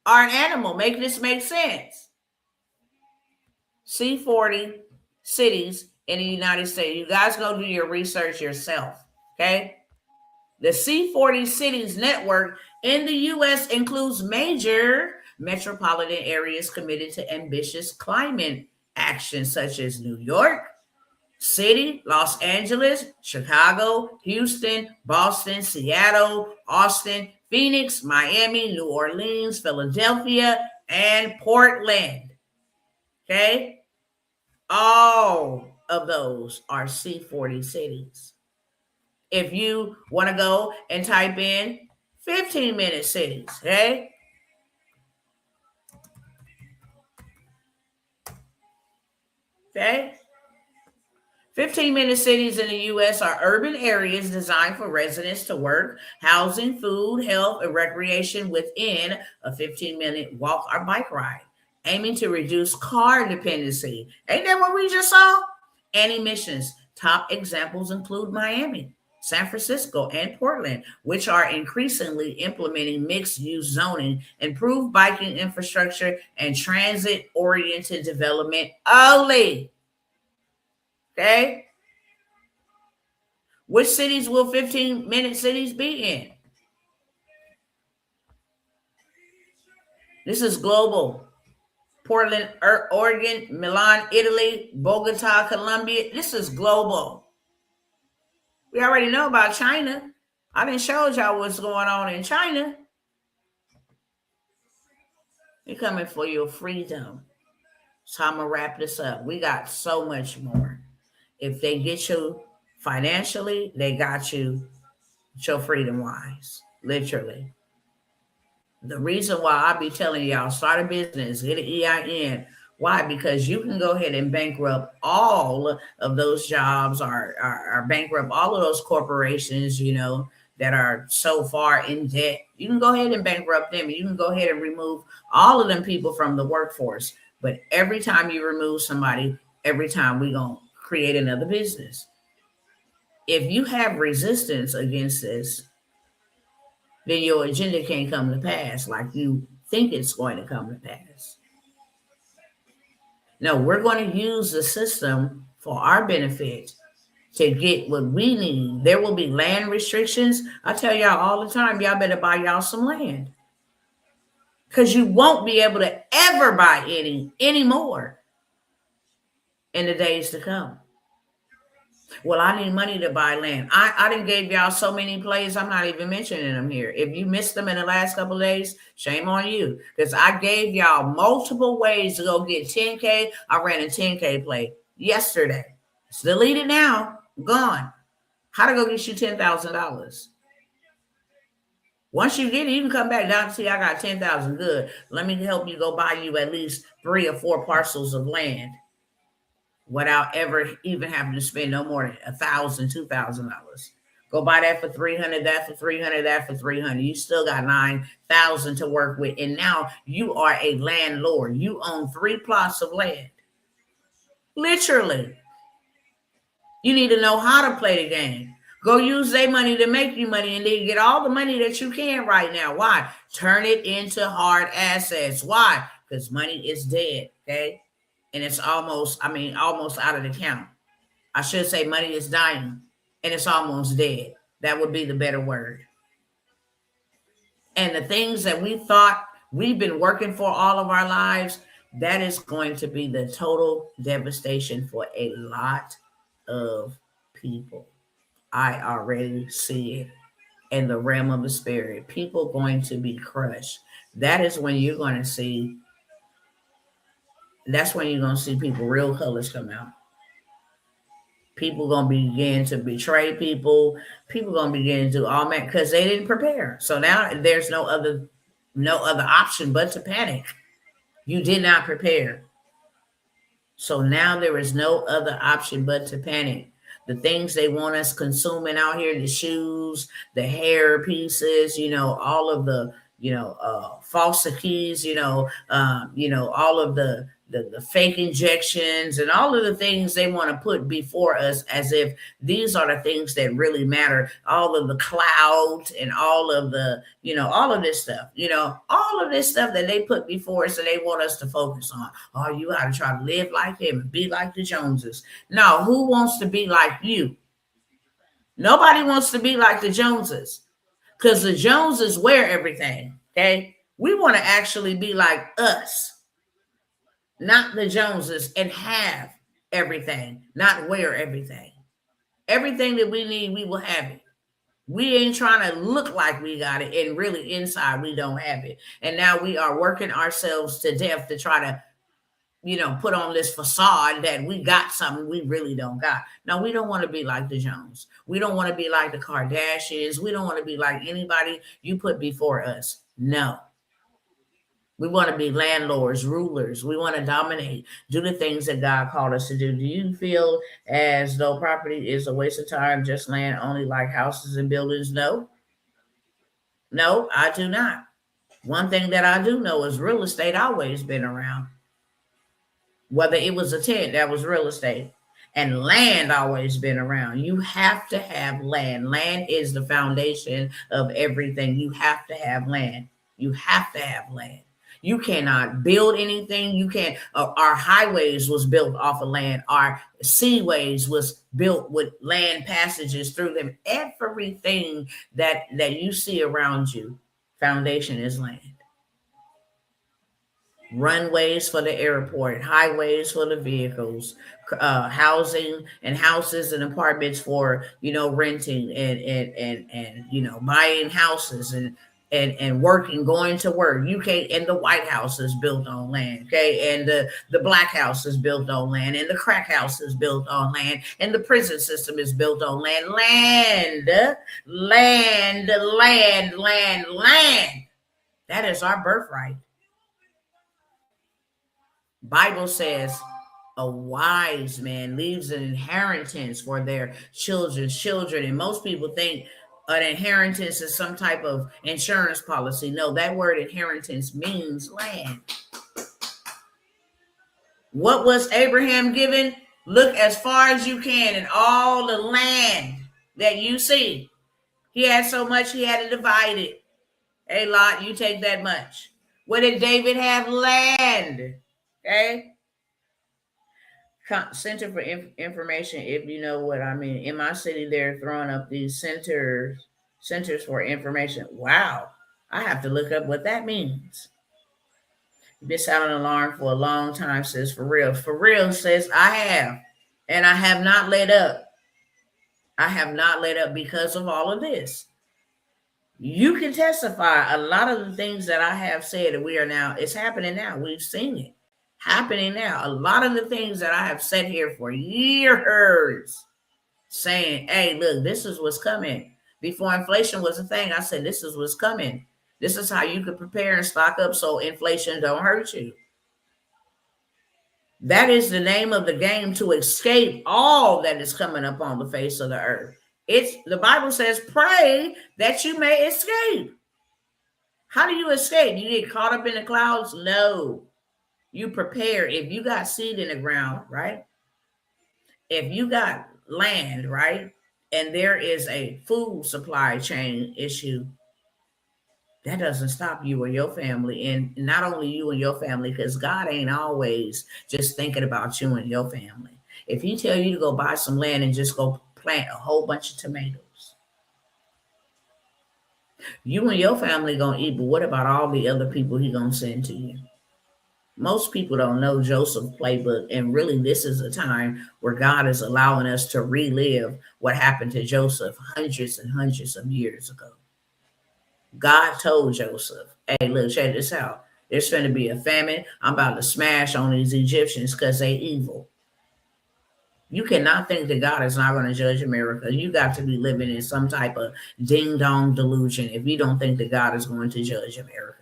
or an animal. Make this make sense. C40 cities in the United States. You guys go do your research yourself, okay? The C40 cities network in the U.S. includes major metropolitan areas committed to ambitious climate action, such as New York City, Los Angeles, Chicago, Houston, Boston, Seattle, Austin, Phoenix, Miami, New Orleans, Philadelphia, and Portland. Okay? All of those are C40 cities. If you want to go and type in 15-minute cities, okay? Okay? 15-minute cities in the U.S. are urban areas designed for residents to work, housing, food, health, and recreation within a 15-minute walk or bike ride, aiming to reduce car dependency. Ain't that what we just saw? And emissions. Top examples include Miami, San Francisco, and Portland, which are increasingly implementing mixed-use zoning, improved biking infrastructure, and transit-oriented development only. Okay? Which cities will 15-minute cities be in? This is global. Portland, Oregon, Milan, Italy, Bogota, Colombia. This is global. We already know about China. I done showed y'all what's going on in China. They're coming for your freedom. So I'm going to wrap this up. We got so much more. If they get you financially, they got you your freedom wise, literally. The reason why I be telling y'all start a business, get an EIN. Why? Because you can go ahead and bankrupt all of those jobs or bankrupt all of those corporations, you know, that are so far in debt. You can go ahead and bankrupt them. You can go ahead and remove all of them people from the workforce. But every time you remove somebody, every time we're going to create another business. If you have resistance against this, then your agenda can't come to pass like you think it's going to come to pass. No, we're going to use the system for our benefit to get what we need. There will be land restrictions. I tell y'all all the time, y'all better buy y'all some land, because you won't be able to ever buy any more in the days to come. Well, I need money to buy land. I didn't give y'all so many plays. I'm not even mentioning them here. If you missed them in the last couple of days, shame on you, because I gave y'all multiple ways to go get 10K. I ran a 10K play yesterday. It's deleted now, gone. How to go get you $10,000. Once you get it, you can come back down and see I got 10,000. Good. Let me help you go buy you at least 3 or 4 parcels of land without ever even having to spend no more than $1,000, $2,000. Go buy that for 300, that for 300, that for 300. You still got 9,000 to work with, and now you are a landlord. You own 3 plots of land. Literally. You need to know how to play the game. Go use their money to make you money, and then get all the money that you can right now. Why? Turn it into hard assets. Why? Because money is dead, okay? And it's almost out of the count. I should say money is dying, and it's almost dead. That would be the better word. And the things that we thought we've been working for all of our lives, that is going to be the total devastation for a lot of people. I already see it in the realm of the spirit. People going to be crushed. That is when you're going to see, that's when you're going to see people real colors come out. People going to begin to betray people. People going to begin to do all that because they didn't prepare. So now there's no other option but to panic. You did not prepare. So now there is no other option but to panic. The things they want us consuming out here, the shoes, the hair pieces, all of the, false keys, all of the fake injections and all of the things they want to put before us as if these are the things that really matter. All of the clout and all of the, all of this stuff, all of this stuff that they put before us and they want us to focus on. Oh, you got to try to live like them and be like the Joneses. No, who wants to be like you? Nobody wants to be like the Joneses, because the Joneses wear everything, okay? We want to actually be like us. Not the Joneses, and have everything, not wear everything. Everything that we need, we will have it. We ain't trying to look like we got it, and really inside we don't have it. And now we are working ourselves to death to try to, put on this facade that we got something we really don't got. No, we don't want to be like the Jones. We don't want to be like the Kardashians. We don't want to be like anybody you put before us. No. We want to be landlords, rulers. We want to dominate, do the things that God called us to do. Do you feel as though property is a waste of time, just land only like houses and buildings? No. No, I do not. One thing that I do know is real estate always been around. Whether it was a tent, that was real estate. And land always been around. You have to have land. Land is the foundation of everything. You have to have land. You have to have land. You cannot build anything. You can't. Our highways was built off of land. Our seaways was built with land passages through them. Everything that you see around you, foundation is land. Runways for the airport, highways for the vehicles, housing and houses and apartments for, renting and buying houses and working, going to work. And the White House is built on land, okay? And the Black House is built on land, and the crack house is built on land, and the prison system is built on land. Land. That is our birthright. Bible says a wise man leaves an inheritance for their children's children. And most people think an inheritance is some type of insurance policy. No, that word inheritance means land. What was Abraham given? Look as far as you can in all the land that you see. He had so much, he had to divide it. Hey, Lot, you take that much. What did David have? Land. Okay. Center for Information, if you know what I mean. In my city, they're throwing up these centers for information. Wow. I have to look up what that means. Been sounding alarm for a long time, says For Real. For Real says, I have. And I have not let up. I have not let up because of all of this. You can testify a lot of the things that I have said that we are now, it's happening now. We've seen it happening now. A lot of the things that I have said here for years saying, hey, look, this is what's coming. Before inflation was a thing, I said, this is what's coming. This is how you could prepare and stock up so inflation don't hurt you. That is the name of the game, to escape all that is coming up on the face of the earth. It's the Bible says, pray that you may escape. How do you escape? You get caught up in the clouds? No. You prepare. If you got seed in the ground, right? If you got land, right? And there is a food supply chain issue, that doesn't stop you or your family. And not only you and your family, because God ain't always just thinking about you and your family. If he tell you to go buy some land and just go plant a whole bunch of tomatoes, you and your family gonna eat, but what about all the other people he gonna send to you? Most people don't know Joseph's playbook, and really this is a time where God is allowing us to relive what happened to Joseph hundreds and hundreds of years ago. God told Joseph, hey, look, check this out. There's going to be a famine. I'm about to smash on these Egyptians because they evil. You cannot think that God is not going to judge America. You got to be living in some type of ding-dong delusion if you don't think that God is going to judge America.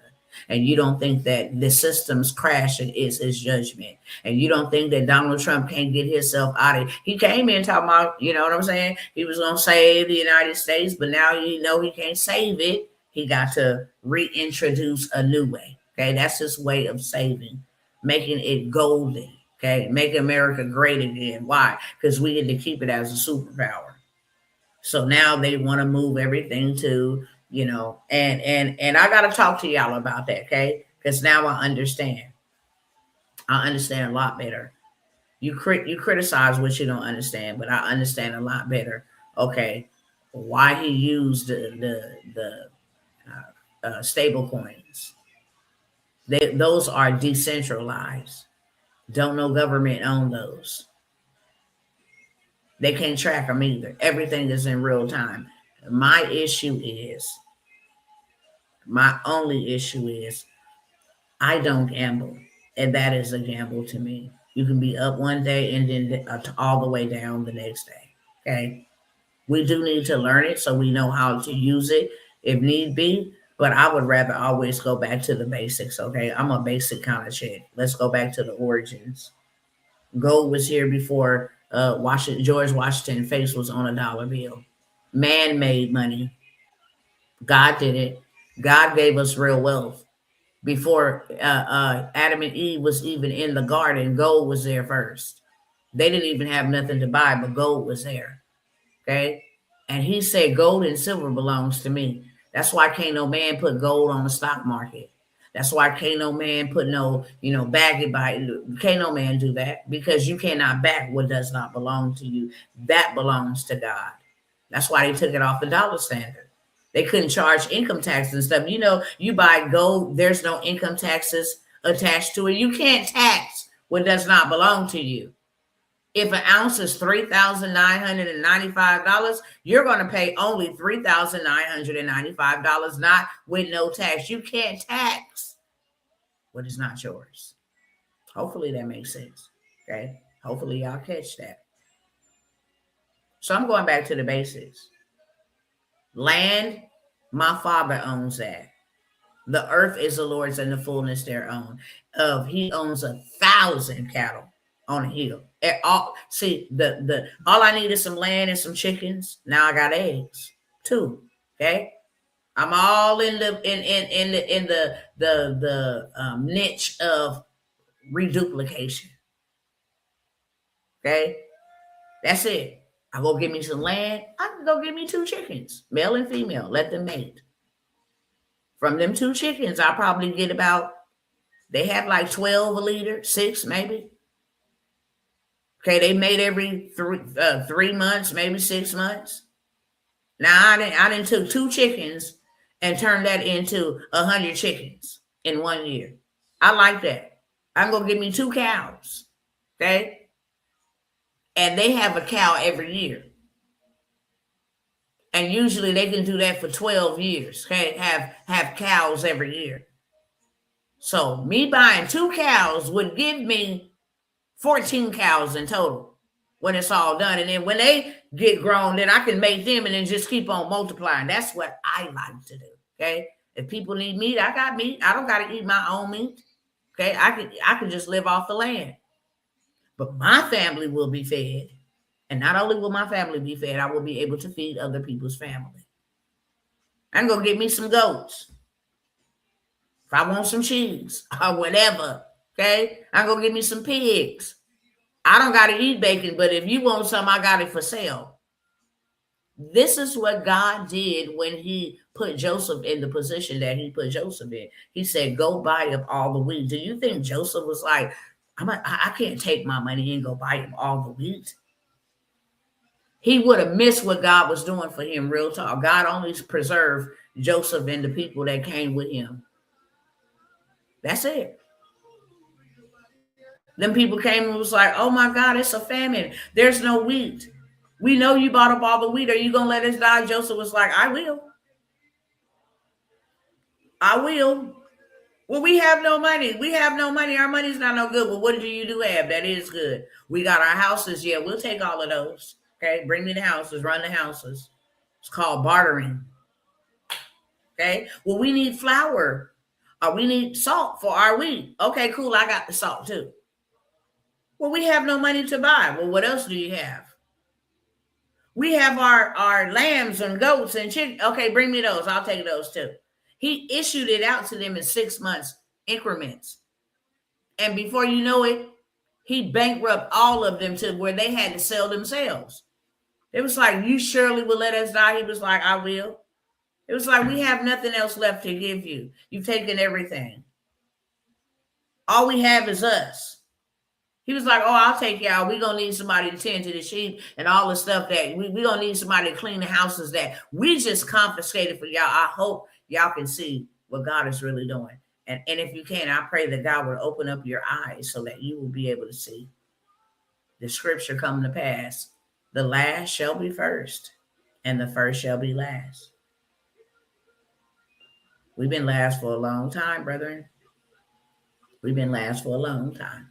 And you don't think that the system's crashing is his judgment. And you don't think that Donald Trump can't get himself out of it. He came in talking about, you know what I'm saying? He was going to save the United States, but now you know he can't save it. He got to reintroduce a new way. Okay, that's his way of saving, making it golden. Okay, make America great again. Why? Because we get to keep it as a superpower. So now they want to move everything to, you know, and I got to talk to y'all about that, okay? Because now I understand. I understand a lot better. You criticize what you don't understand, but I understand a lot better. Okay, why he used the stable coins. Those are decentralized. Don't know government own those. They can't track them either. Everything is in real time. My only issue is I don't gamble, and that is a gamble to me. You can be up one day and then all the way down the next day. Okay, we do need to learn it so we know how to use it if need be. But I would rather always go back to the basics, okay? I'm a basic kind of chick. Let's go back to the origins. Gold was here before George Washington's face was on a dollar bill. Man-made money. God did it. God gave us real wealth. Before Adam and Eve was even in the garden, gold was there first. They didn't even have nothing to buy, but gold was there, okay? And he said gold and silver belongs to me. That's why can't no man put gold on the stock market. That's why can't no man put no, baggy by. Can't no man do that, because you cannot back what does not belong to you. That belongs to God. That's why they took it off the dollar standard. They couldn't charge income tax and stuff. You buy gold, there's no income taxes attached to it. You can't tax what does not belong to you. If an ounce is $3,995, you're going to pay only $3,995, not with no tax. You can't tax what is not yours. Hopefully that makes sense. Okay. Hopefully y'all catch that. So I'm going back to the basics. Land, my father owns that. The earth is the Lord's and the fullness thereof. He owns 1,000 cattle on a hill. All I need is some land and some chickens. Now I got eggs too. Okay, I'm all in the niche of reduplication. Okay, that's it. I go get me some land. I can go get me 2 chickens, male and female. Let them mate. From them 2 chickens, I probably get about, they have like 12 a litter, 6 maybe. Okay, they mate every 3 months, maybe 6 months. Now I didn't took 2 chickens and turned that into 100 chickens in 1 year. I like that. I'm gonna give me 2 cows. Okay, and they have a cow every year. And usually they can do that for 12 years. Okay, have cows every year. So me buying 2 cows would give me 14 cows in total when it's all done. And then when they get grown, then I can make them and then just keep on multiplying. That's what I like to do. Okay. If people need meat, I got meat. I don't got to eat my own meat. Okay. I can just live off the land. But my family will be fed. And not only will my family be fed, I will be able to feed other people's family. I'm going to get me some goats. If I want some cheese or whatever, okay, I'm going to get me some pigs. I don't got to eat bacon, but if you want some, I got it for sale. This is what God did when he put Joseph in the position that he put Joseph in. He said, go buy up all the wheat. Do you think Joseph was like, I can't take my money and go buy him all the wheat? He would have missed what God was doing for him, real talk. God only preserved Joseph and the people that came with him. That's it. Them people came and was like, oh my God, it's a famine. There's no wheat. We know you bought up all the wheat. Are you going to let us die? Joseph was like, I will. I will. Well, we have no money. We have no money. Our money's not no good. Well, what do you have? That is good. We got our houses. Yeah, we'll take all of those. Okay, bring me the houses, run the houses. It's called bartering. Okay, well, we need flour or we need salt for our wheat. Okay, cool. I got the salt too. Well, we have no money to buy. Well, what else do you have? We have our lambs and goats and chicken. Okay, bring me those. I'll take those too. He issued it out to them in 6 months increments. And before you know it, he bankrupted all of them to where they had to sell themselves. It was like, you surely will let us die. He was like, I will. It was like, we have nothing else left to give you. You've taken everything. All we have is us. He was like, oh, I'll take y'all. We're going to need somebody to tend to the sheep and all the stuff that we're going to need somebody to clean the houses that we just confiscated for y'all. I hope y'all can see what God is really doing. And if you can, I pray that God will open up your eyes so that you will be able to see the scripture come to pass. The last shall be first, and the first shall be last. We've been last for a long time, brethren. We've been last for a long time.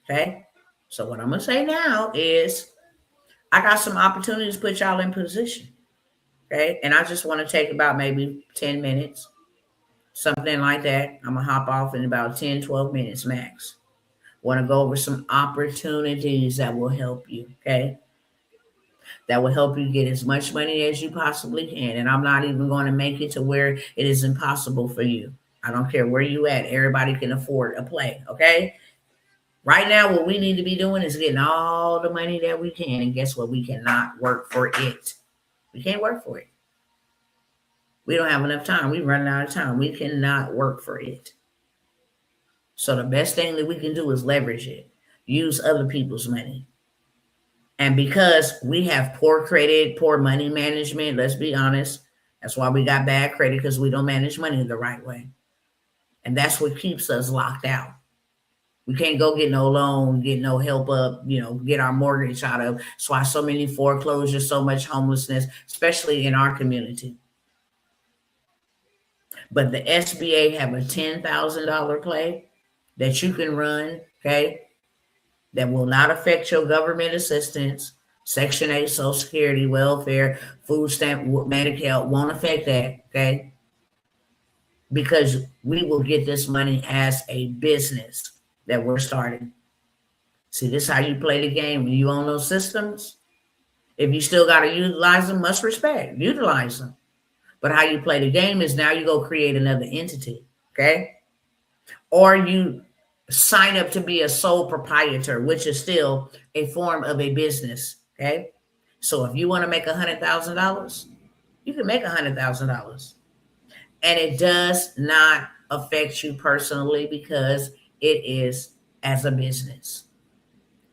Okay? So what I'm going to say now is I got some opportunities to put y'all in position. Okay? And I just want to take about maybe 10 minutes, something like that. I'm going to hop off in about 10, 12 minutes max. Want to go over some opportunities that will help you. Okay? That will help you get as much money as you possibly can. And I'm not even going to make it to where it is impossible for you. I don't care where you at. Everybody can afford a play. Okay? Right now, what we need to be doing is getting all the money that we can. And guess what? We cannot work for it. We can't work for it. We don't have enough time. We're running out of time. We cannot work for it. So the best thing that we can do is leverage it. Use other people's money. And because we have poor credit, poor money management, let's be honest, that's why we got bad credit, because we don't manage money the right way. And that's what keeps us locked out. We can't go get no loan, get no help up, get our mortgage out of. That's why so many foreclosures, so much homelessness, especially in our community. But the SBA have a $10,000 play that you can run, okay? That will not affect your government assistance, Section 8, Social Security, welfare, food stamp, Medicare, won't affect that, okay? Because we will get this money as a business that we're starting. See, this is how you play the game. When you own those systems, if you still got to utilize them, much respect, utilize them. But how you play the game is now you go create another entity, okay? Or you sign up to be a sole proprietor, which is still a form of a business, okay? So if you want to make $100,000, you can make $100,000. And it does not affect you personally because it is as a business.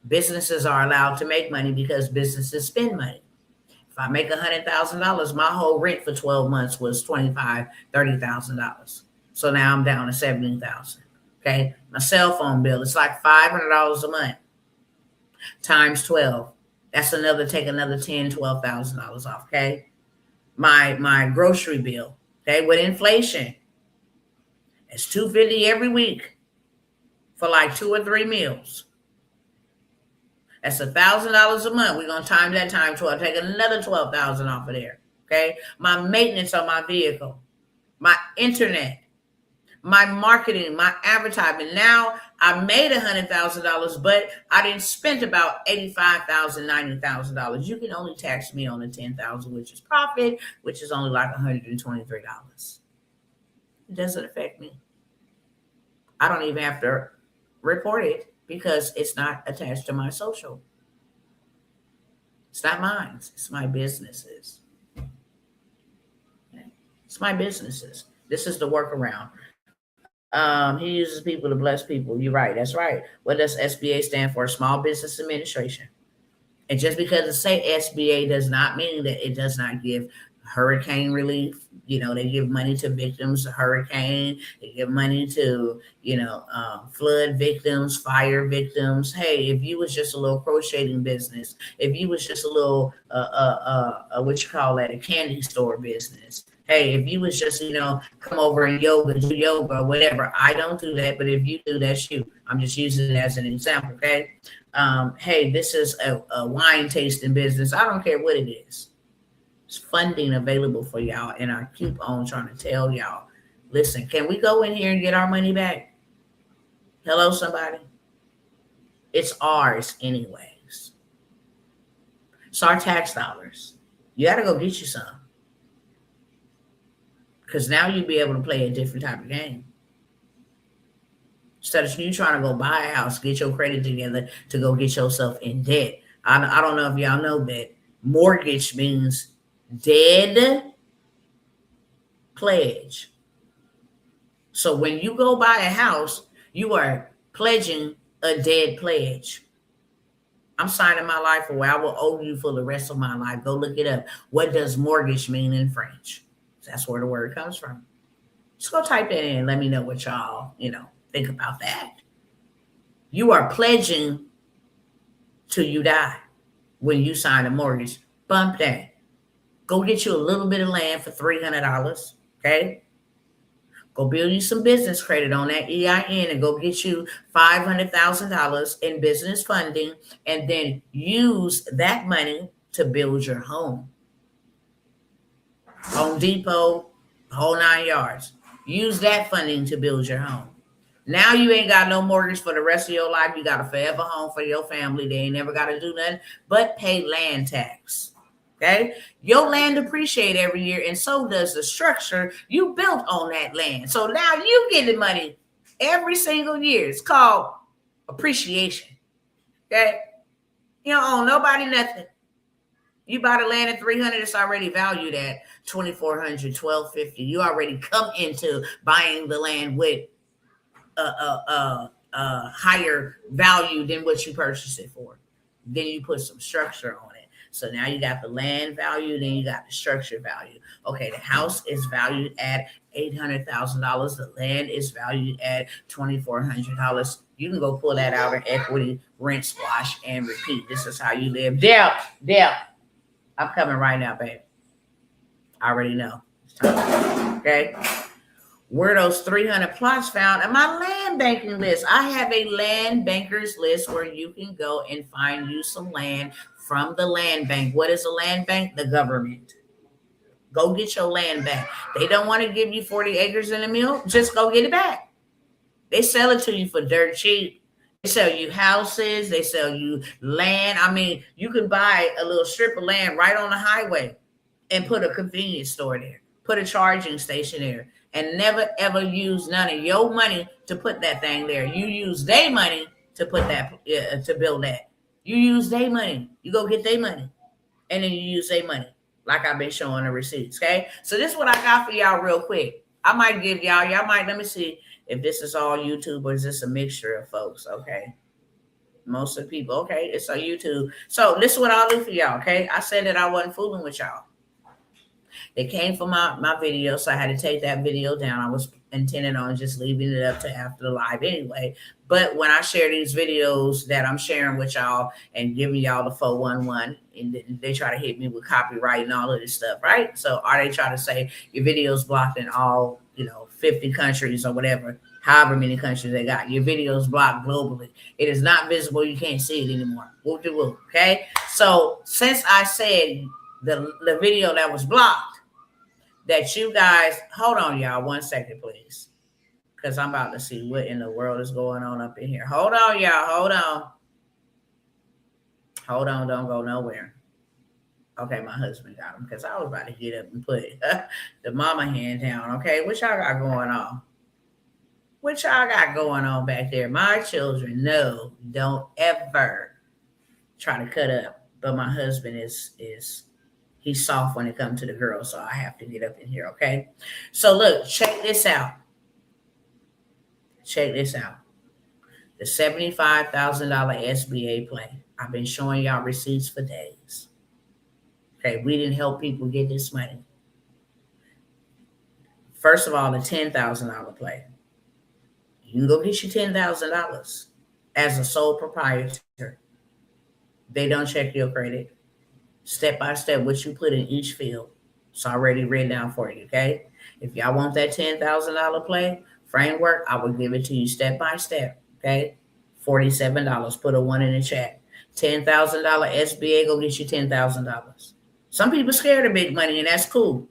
Businesses are allowed to make money because businesses spend money. If I make $100,000, my whole rent for 12 months was $25,000, $30,000. So now I'm down to $17,000. Okay. My cell phone bill, it's like $500 a month times 12. That's take another $10,000, $12,000 off. Okay. My grocery bill. Okay. With inflation, it's $250 every week for like 2 or 3 meals. That's $1,000 a month. We're gonna time that time 12. Take another $12,000 off of there. Okay. My maintenance on my vehicle, my internet, my marketing, my advertisement. Now I made $100,000, but I didn't spend about $85,000, $90,000. You can only tax me on the $10,000, which is profit, which is only like $123. It doesn't affect me. I don't even have to report it because it's not attached to my social. It's not mine. It's my business's. It's my business's. This is the workaround. He uses people to bless people. You're right. That's right. What does SBA stand for? Small Business Administration. And just because it say SBA does not mean that it does not give hurricane relief. You know, they give money to victims of hurricane. They give money to, flood victims, fire victims. Hey, if you was just a little crocheting business, if you was just a little, a candy store business. Hey, if you was just, come over and do yoga or whatever. I don't do that, but if you do, that's you. I'm just using it as an example, okay? Hey, this is a wine tasting business. I don't care what it is. There's funding available for y'all, and I keep on trying to tell y'all, listen, can we go in here and get our money back? Hello, somebody? It's ours anyways. It's our tax dollars. You got to go get you some. Because now you'll be able to play a different type of game. Instead of you trying to go buy a house, get your credit together to go get yourself in debt. I don't know if y'all know that mortgage means dead pledge. So when you go buy a house, you are pledging a dead pledge. I'm signing my life away. I will owe you for the rest of my life. Go look it up. What does mortgage mean in French? That's where the word comes from. Just go type it in and let me know what y'all, think about that. You are pledging till you die when you sign a mortgage. Bump that. Go get you a little bit of land for $300, okay? Go build you some business credit on that EIN and go get you $500,000 in business funding and then use that money to build your home. Home Depot, whole 9 yards. Use that funding to build your home. Now you ain't got no mortgage for the rest of your life. You got a forever home for your family. They ain't never got to do nothing but pay land tax. Okay? Your land appreciate every year, and so does the structure you built on that land. So now you get the money every single year. It's called appreciation. Okay? You don't owe nobody nothing. You buy the land at $300, it's already valued at $2,400, $1,250. You already come into buying the land with a higher value than what you purchased it for. Then you put some structure on it. So now you got the land value, then you got the structure value. Okay, the house is valued at $800,000. The land is valued at $2,400. You can go pull that out in equity, rent, squash, and repeat. This is how you live. Dale, I'm coming right now, babe. I already know. It's time. Okay. Where those 300 plots found in my land banking list. I have a land bankers list where you can go and find you some land from the land bank. What is a land bank? The government. Go get your land back. They don't want to give you 40 acres in a mill. Just go get it back. They sell it to you for dirt cheap. They sell you houses. They sell you land. I mean, you can buy a little strip of land right on the highway and put a convenience store there, put a charging station there, and never, ever use none of your money to put that thing there. You use their money to put that, to build that. You use their money. You go get their money. and then you use their money, like I've been showing the receipts. Okay, so this is what I got for y'all real quick. I might give y'all might, let me see if this is all YouTube or is this a mixture of folks. Okay, most of the people, okay, it's on YouTube. So this is what I'll do for y'all. Okay, I said that I wasn't fooling with y'all. They came from my video, so I had to take that video down. I was intending on just leaving it up to after the live anyway. But when I share these videos that I'm sharing with y'all and giving y'all the 411, and they try to hit me with copyright and all of this stuff, right? So are they trying to say your video's blocked in all, 50 countries or whatever, however many countries they got. Your video's blocked globally. It is not visible. You can't see it anymore. Whoop-de-whoop, okay? So since I said the video that was blocked, that you guys, hold on, y'all, 1 second, please. Because I'm about to see what in the world is going on up in here. Hold on, y'all. Hold on. Hold on. Don't go nowhere. Okay, my husband got him because I was about to get up and put the mama hand down. Okay, what y'all got going on? What y'all got going on back there? My children, no, don't ever try to cut up. But my husband is he's soft when it comes to the girls, so I have to get up in here, okay? So look, check this out. Check this out. The $75,000 SBA play. I've been showing y'all receipts for days. Okay, we didn't help people get this money. First of all, the $10,000 play. You can go get your $10,000 as a sole proprietor. They don't check your credit. Step by step, what you put in each field. It's already written down for you, okay? If y'all want that $10,000 play framework, I will give it to you step by step, okay? $47. Put a 1 in the chat. $10,000 SBA, go get you $10,000. Some people scared of big money, and that's cool.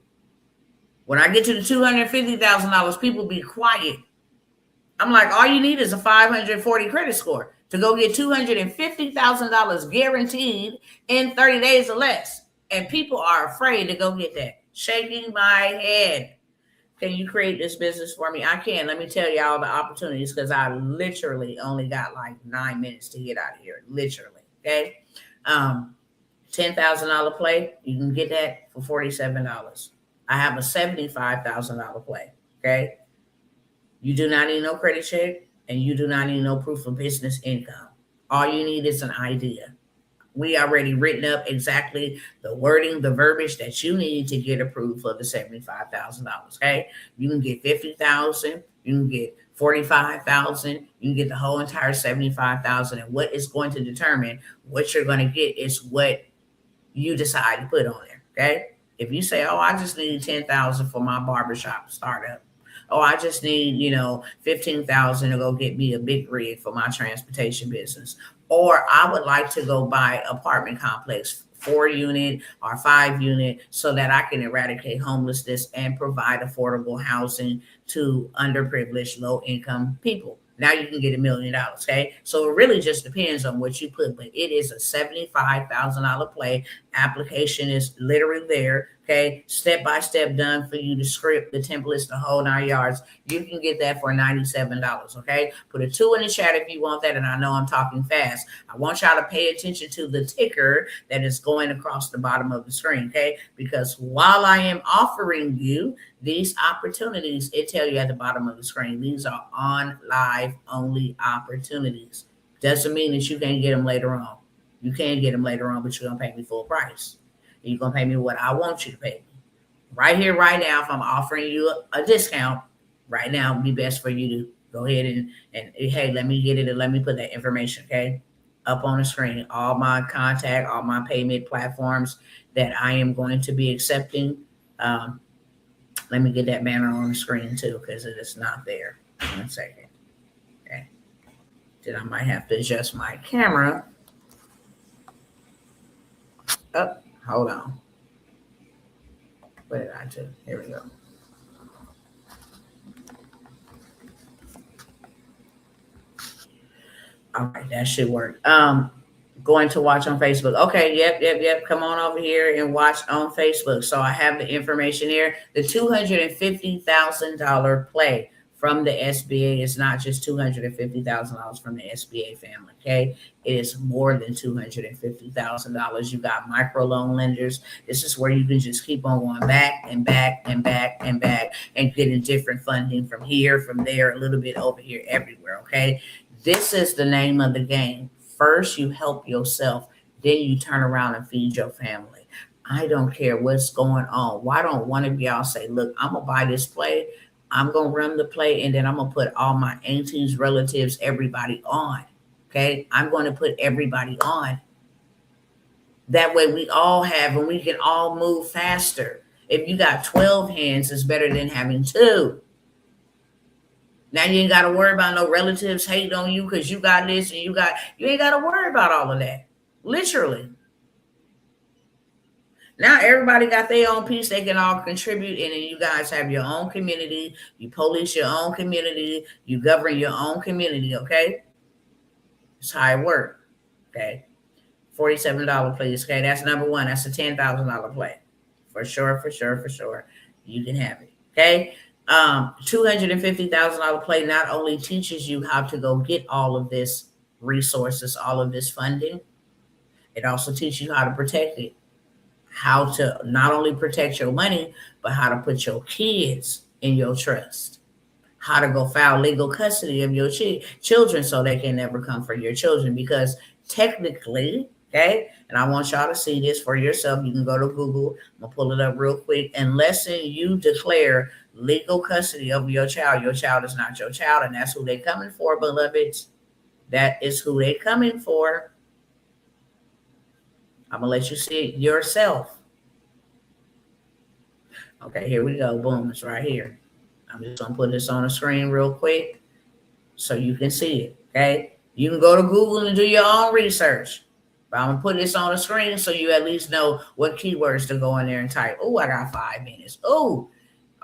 When I get to the $250,000, people be quiet. I'm like, all you need is a 540 credit score to go get $250,000 guaranteed in 30 days or less. And people are afraid to go get that. Shaking my head. Can you create this business for me? I can. Let me tell you all the opportunities because I literally only got like 9 minutes to get out of here. Literally. Okay. $10,000 play. You can get that for $47. I have a $75,000 play. Okay. You do not need no credit check and you do not need no proof of business income. All you need is an idea. We already written up exactly the wording, the verbiage that you need to get approved for the $75,000. Okay. You can get $50,000. You can get $45,000. You can get the whole entire $75,000. And what is going to determine what you're going to get is what you decide to put on there. Okay. If you say, oh, I just need $10,000 for my barbershop startup. Oh, I just need, $15,000 to go get me a big rig for my transportation business. Or I would like to go buy apartment complex, 4-unit or 5-unit, so that I can eradicate homelessness and provide affordable housing to underprivileged, low-income people. Now you can get $1 million, okay? So it really just depends on what you put, but it is a $75,000 play. Application is literally there, okay? Step by step done for you, the script, the templates, the whole 9 yards. You can get that for $97, okay? Put a 2 in the chat if you want that, and I know I'm talking fast. I want y'all to pay attention to the ticker that is going across the bottom of the screen, okay? Because while I am offering you these opportunities, it tells you at the bottom of the screen, these are on live only opportunities. Doesn't mean that you can't get them later on. You can get them later on, but you're going to pay me full price. You're going to pay me what I want you to pay me. Right here, right now, if I'm offering you a discount, right now, it'd be best for you to go ahead and hey, let me get it and let me put that information, okay? Up on the screen, all my contact, all my payment platforms that I am going to be accepting. Let me get that banner on the screen too, because it is not there. 1 second. Okay. Then I might have to adjust my camera. Oh, hold on. What did I do? Here we go. All right, that should work. Going to watch on Facebook. Okay, yep. Come on over here and watch on Facebook. So I have the information here. The $250,000 play from the SBA. It's not just $250,000 from the SBA family, okay? It is more than $250,000. You got microloan lenders. This is where you can just keep on going back and back and back and back and getting different funding from here, from there, a little bit over here, everywhere, okay? This is the name of the game. First, you help yourself, then you turn around and feed your family. I don't care what's going on. Why don't one of y'all say, look, I'm going to buy this play. I'm going to run the play, and then I'm going to put all my aunties, relatives, everybody on. Okay? I'm going to put everybody on. That way we all have, and we can all move faster. If you got 12 hands, it's better than having 2. Now you ain't got to worry about no relatives hating on you because you got this and you ain't got to worry about all of that. Literally. Now everybody got their own piece they can all contribute, and then you guys have your own community. You police your own community. You govern your own community, okay? That's how it works, okay? $47 please, okay? That's number one. That's a $10,000 play. For sure, for sure, for sure. You can have it, okay? $250,000 play not only teaches you how to go get all of this resources, all of this funding, it also teaches you how to protect it. How to not only protect your money, but how to put your kids in your trust. How to go file legal custody of your children so they can never come for your children. Because technically, okay, and I want y'all to see this for yourself. You can go to Google. I'm going to pull it up real quick. Unless you declare legal custody of your child is not your child. And that's who they're coming for, beloveds. That is who they're coming for. I'm going to let you see it yourself. Okay, here we go. Boom, it's right here. I'm just going to put this on the screen real quick so you can see it, okay? You can go to Google and do your own research. But I'm going to put this on the screen so you at least know what keywords to go in there and type. Oh, I got 5 minutes. Oh,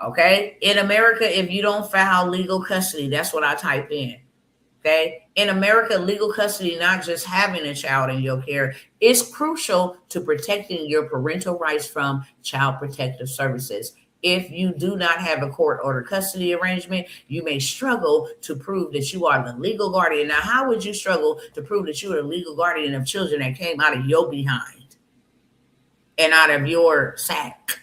okay? In America, if you don't file legal custody, that's what I type in. Okay. In America, legal custody, not just having a child in your care, is crucial to protecting your parental rights from Child Protective Services. If you do not have a court-ordered custody arrangement, you may struggle to prove that you are the legal guardian. Now, how would you struggle to prove that you are the legal guardian of children that came out of your behind and out of your sack?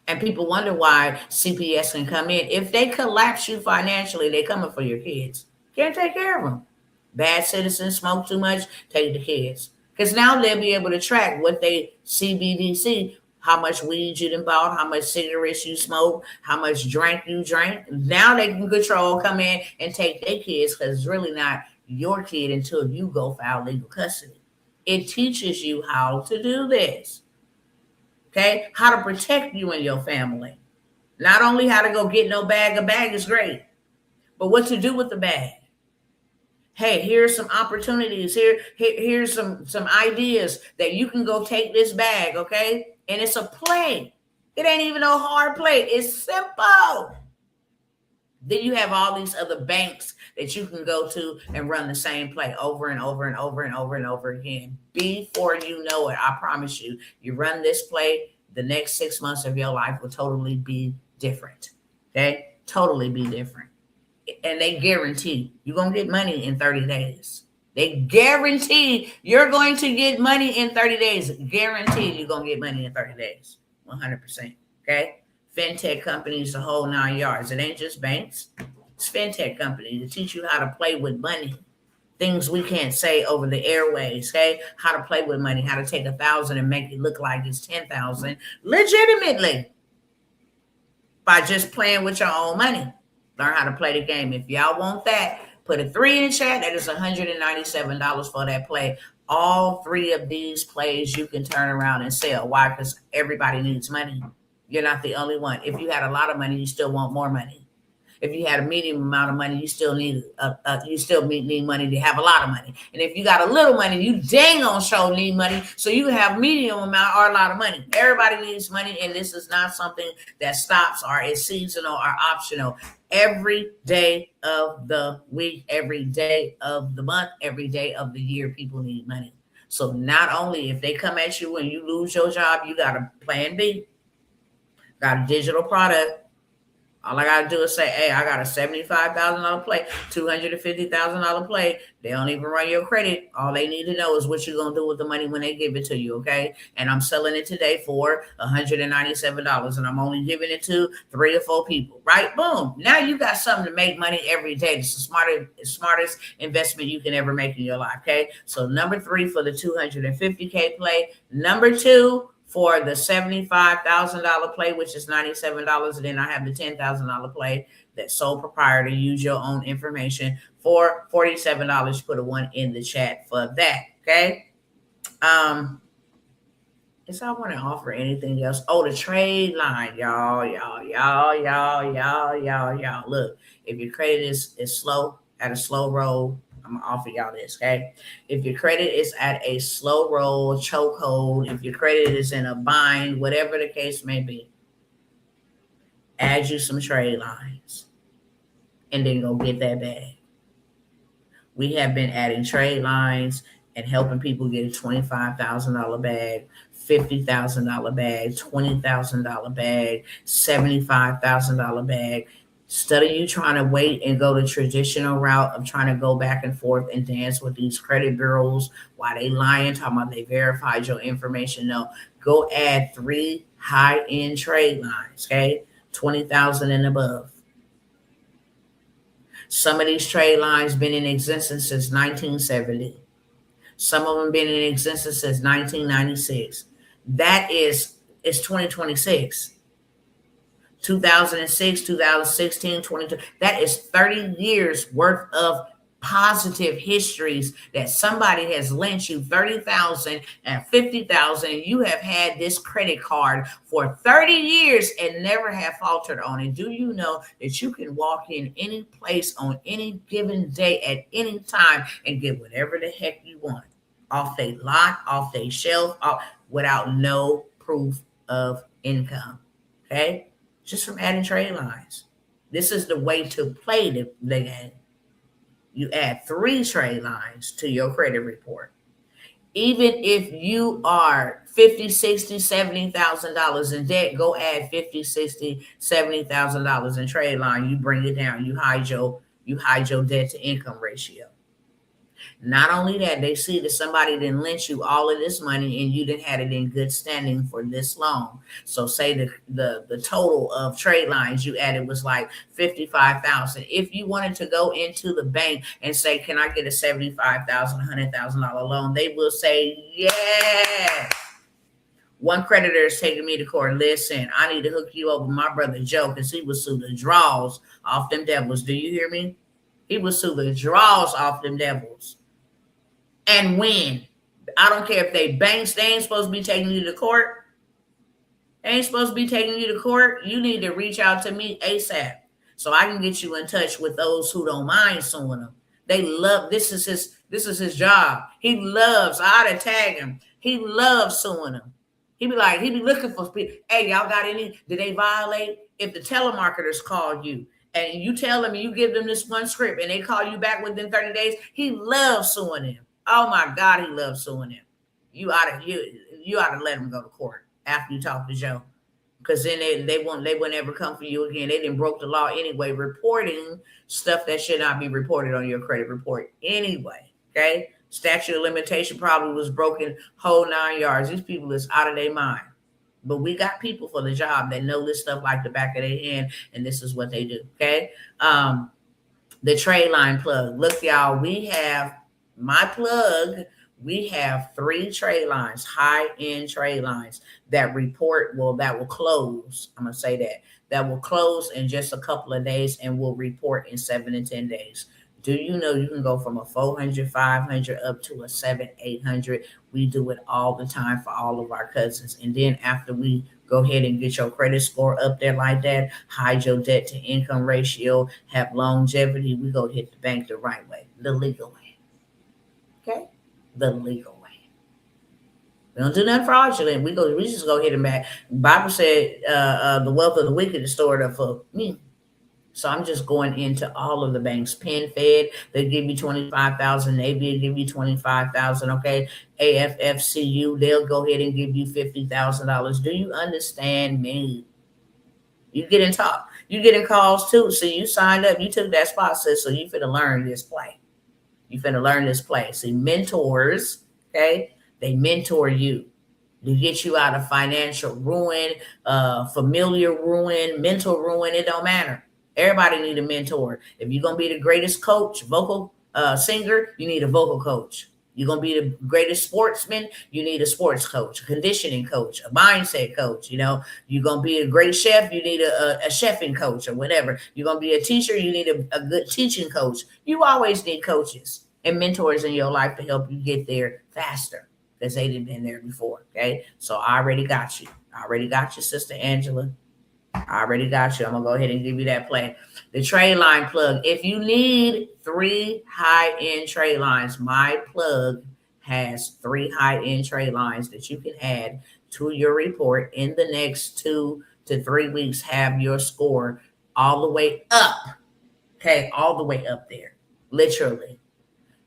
And people wonder why CPS can come in. If they collapse you financially, they're coming for your kids. Can't take care of them. Bad citizens, smoke too much, take the kids. Because now they'll be able to track what they CBDC, how much weed you done bought, how much cigarettes you smoke, how much drink you drank. Now they can control, come in and take their kids because it's really not your kid until you go file legal custody. It teaches you how to do this. Okay, how to protect you and your family. Not only how to go get no bag. A bag is great, but what to do with the bag. Hey, here's some opportunities. Here's some ideas that you can go take this bag, okay? And it's a play. It ain't even a hard play. It's simple. Then you have all these other banks that you can go to and run the same play over and over and over and over and over again. Before you know it, I promise you, you run this play, the next 6 months of your life will totally be different. Okay? Totally be different. And they guarantee you're going to get money in 30 days. They guarantee you're going to get money in 30 days. Guaranteed you're going to get money in 30 days. 100%. Okay? Fintech companies, the whole 9 yards. It ain't just banks. It's fintech companies to teach you how to play with money. Things we can't say over the airways, okay? How to play with money, how to take 1,000 and make it look like it's 10,000 legitimately by just playing with your own money. Learn how to play the game. If y'all want that, put a 3 in the chat. That is $197 for that play. All 3 of these plays you can turn around and sell. Why? Because everybody needs money. You're not the only one. If you had a lot of money, you still want more money. If you had a medium amount of money, you still need money to have a lot of money. And if you got a little money, you dang on sure need money so you can have medium amount or a lot of money. Everybody needs money, and this is not something that stops or is seasonal or optional. Every day of the week, every day of the month, every day of the year, people need money. So not only if they come at you and you lose your job, you got a plan B. Got a digital product All I gotta do is say, hey, I got a $75,000 play, $250,000 play. They don't even run your credit. All they need to know is what you're gonna do with the money when they give it to you, okay? And I'm selling it today for $197, and I'm only giving it to 3 or 4 people, right? Boom. Now you got something to make money every day. It's the smartest investment you can ever make in your life, okay? So number 3 for the $250K play. Number 2 for the $75,000 play, which is $97. And then I have the $10,000 play that's sole proprietor. Use your own information for $47. Put a 1 in the chat for that. Okay. Is I want to offer anything else? Oh, the trade line, y'all. Look, if your credit is slow, at a slow roll, I'm gonna offer y'all this, okay? If your credit is at a slow roll, chokehold, if your credit is in a bind, whatever the case may be, add you some trade lines and then go get that bag. We have been adding trade lines and helping people get a $25,000 bag, $50,000 bag, $20,000 bag, $75,000 bag. Instead of you trying to wait and go the traditional route of trying to go back and forth and dance with these credit bureaus while they lying, talking about they verified your information. No, go add 3 high-end trade lines, okay? 20,000 and above. Some of these trade lines been in existence since 1970. Some of them been in existence since 1996. That is, it's 2026. 2006, 2016, 22. That is 30 years worth of positive histories that somebody has lent you 30,000 and 50,000. You have had this credit card for 30 years and never have faltered on it. Do you know that you can walk in any place on any given day at any time and get whatever the heck you want off their lot, off their shelf, without no proof of income? Okay? Just from adding trade lines. This is the way to play the game. You add 3 trade lines to your credit report. Even if you are $50,000, $60,000, $70,000 in debt, go add $50,000, $60,000, $70,000 in trade line. You bring it down. You hide your debt to income ratio. Not only that, they see that somebody didn't lend you all of this money and you didn't have it in good standing for this long. So say the total of trade lines you added was like 55,000. If you wanted to go into the bank and say, can I get a $75,000, $100,000 loan? They will say, yeah. One creditor is taking me to court. Listen, I need to hook you up with my brother Joe because he was sue the draws off them devils. Do you hear me? He was sue the draws off them devils. And win. I don't care if they banks, they ain't supposed to be taking you to court. They ain't supposed to be taking you to court. You need to reach out to me ASAP so I can get you in touch with those who don't mind suing them. They love, this is his job. He loves, I ought to tag him. He loves suing them. He be looking for people. Hey, y'all got any, did they violate? If the telemarketers call you and you tell them, you give them this one script and they call you back within 30 days, he loves suing them. Oh my God, he loves suing him. You ought to let him go to court after you talk to Joe, because then they won't ever come for you again. They didn't broke the law anyway, reporting stuff that should not be reported on your credit report anyway. Okay, statute of limitation probably was broken whole 9 yards. These people is out of their mind. But we got people for the job that know this stuff like the back of their hand, and this is what they do. Okay, the trade line plug. Look, y'all, we have. My plug, we have 3 trade lines, high-end trade lines that will close. I'm going to say that will close in just a couple of days and will report in 7 to 10 days. Do you know you can go from a 400, 500 up to a 700, 800? We do it all the time for all of our cousins. And then after we go ahead and get your credit score up there like that, hide your debt to income ratio, have longevity, we go hit the bank the right way, the legal way. Okay, the legal way. We don't do nothing fraudulent. We just go hit them back. The Bible said, "The wealth of the wicked is stored up for me." So I'm just going into all of the banks. PenFed, they give you 25,000. Navy give you 25,000. Okay, AFFCU, they'll go ahead and give you $50,000. Do you understand me? You get in talk. You getting calls too. So you signed up, you took that spot, sis. So you finna learn this play. You finna learn this play. See, mentors, okay, they mentor you to get you out of financial ruin, familiar ruin, mental ruin. It don't matter. Everybody need a mentor. If you're gonna be the greatest coach, vocal singer, you need a vocal coach. You're gonna be the greatest sportsman, you need a sports coach, a conditioning coach, a mindset coach. You know, you're gonna be a great chef, you need a chefing coach or whatever. You're gonna be a teacher, you need a good teaching coach. You always need coaches and mentors in your life to help you get there faster because they didn't been there before. Okay, so I already got you. I already got you, Sister Angela. I already got you. I'm gonna go ahead and give you that play. The trade line plug. If you need 3 high-end trade lines, my plug has 3 high-end trade lines that you can add to your report in the next 2 to 3 weeks. Have your score all the way up. Okay, all the way up there. Literally.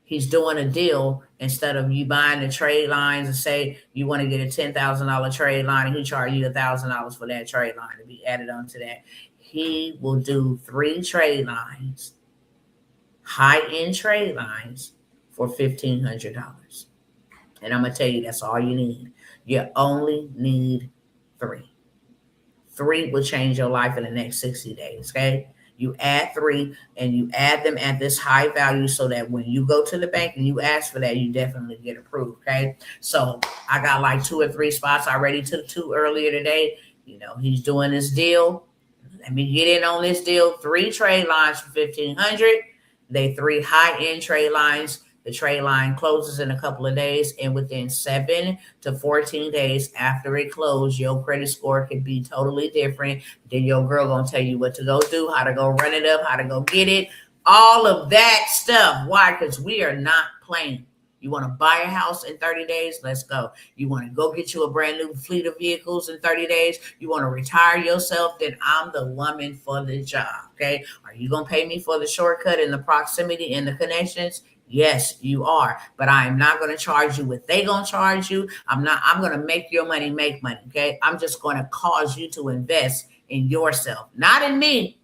He's doing a deal instead of you buying the trade lines and say you want to get a $10,000 trade line and he charge you $1,000 for that trade line to be added onto that. He will do 3 trade lines, high-end trade lines for $1,500. And I'm going to tell you, that's all you need. You only need 3. 3 will change your life in the next 60 days, okay? You add 3 and you add them at this high value so that when you go to the bank and you ask for that, you definitely get approved, okay? So I got like 2 or 3 spots. I already took 2 earlier today. You know, he's doing this deal. Let me get in on this deal. 3 trade lines for $1,500. They 3 high-end trade lines. The trade line closes in a couple of days, and within 7 to 14 days after it closed, your credit score could be totally different. Then your girl gonna tell you what to go do, how to go run it up, how to go get it, all of that stuff. Why? Because we are not playing. You want to buy a house in 30 days? Let's go. You want to go get you a brand new fleet of vehicles in 30 days? You want to retire yourself? Then I'm the woman for the job, okay? Are you going to pay me for the shortcut and the proximity and the connections? Yes, you are. But I am not going to charge you what they going to charge you. I'm going to make your money make money, okay? I'm just going to cause you to invest in yourself, not in me.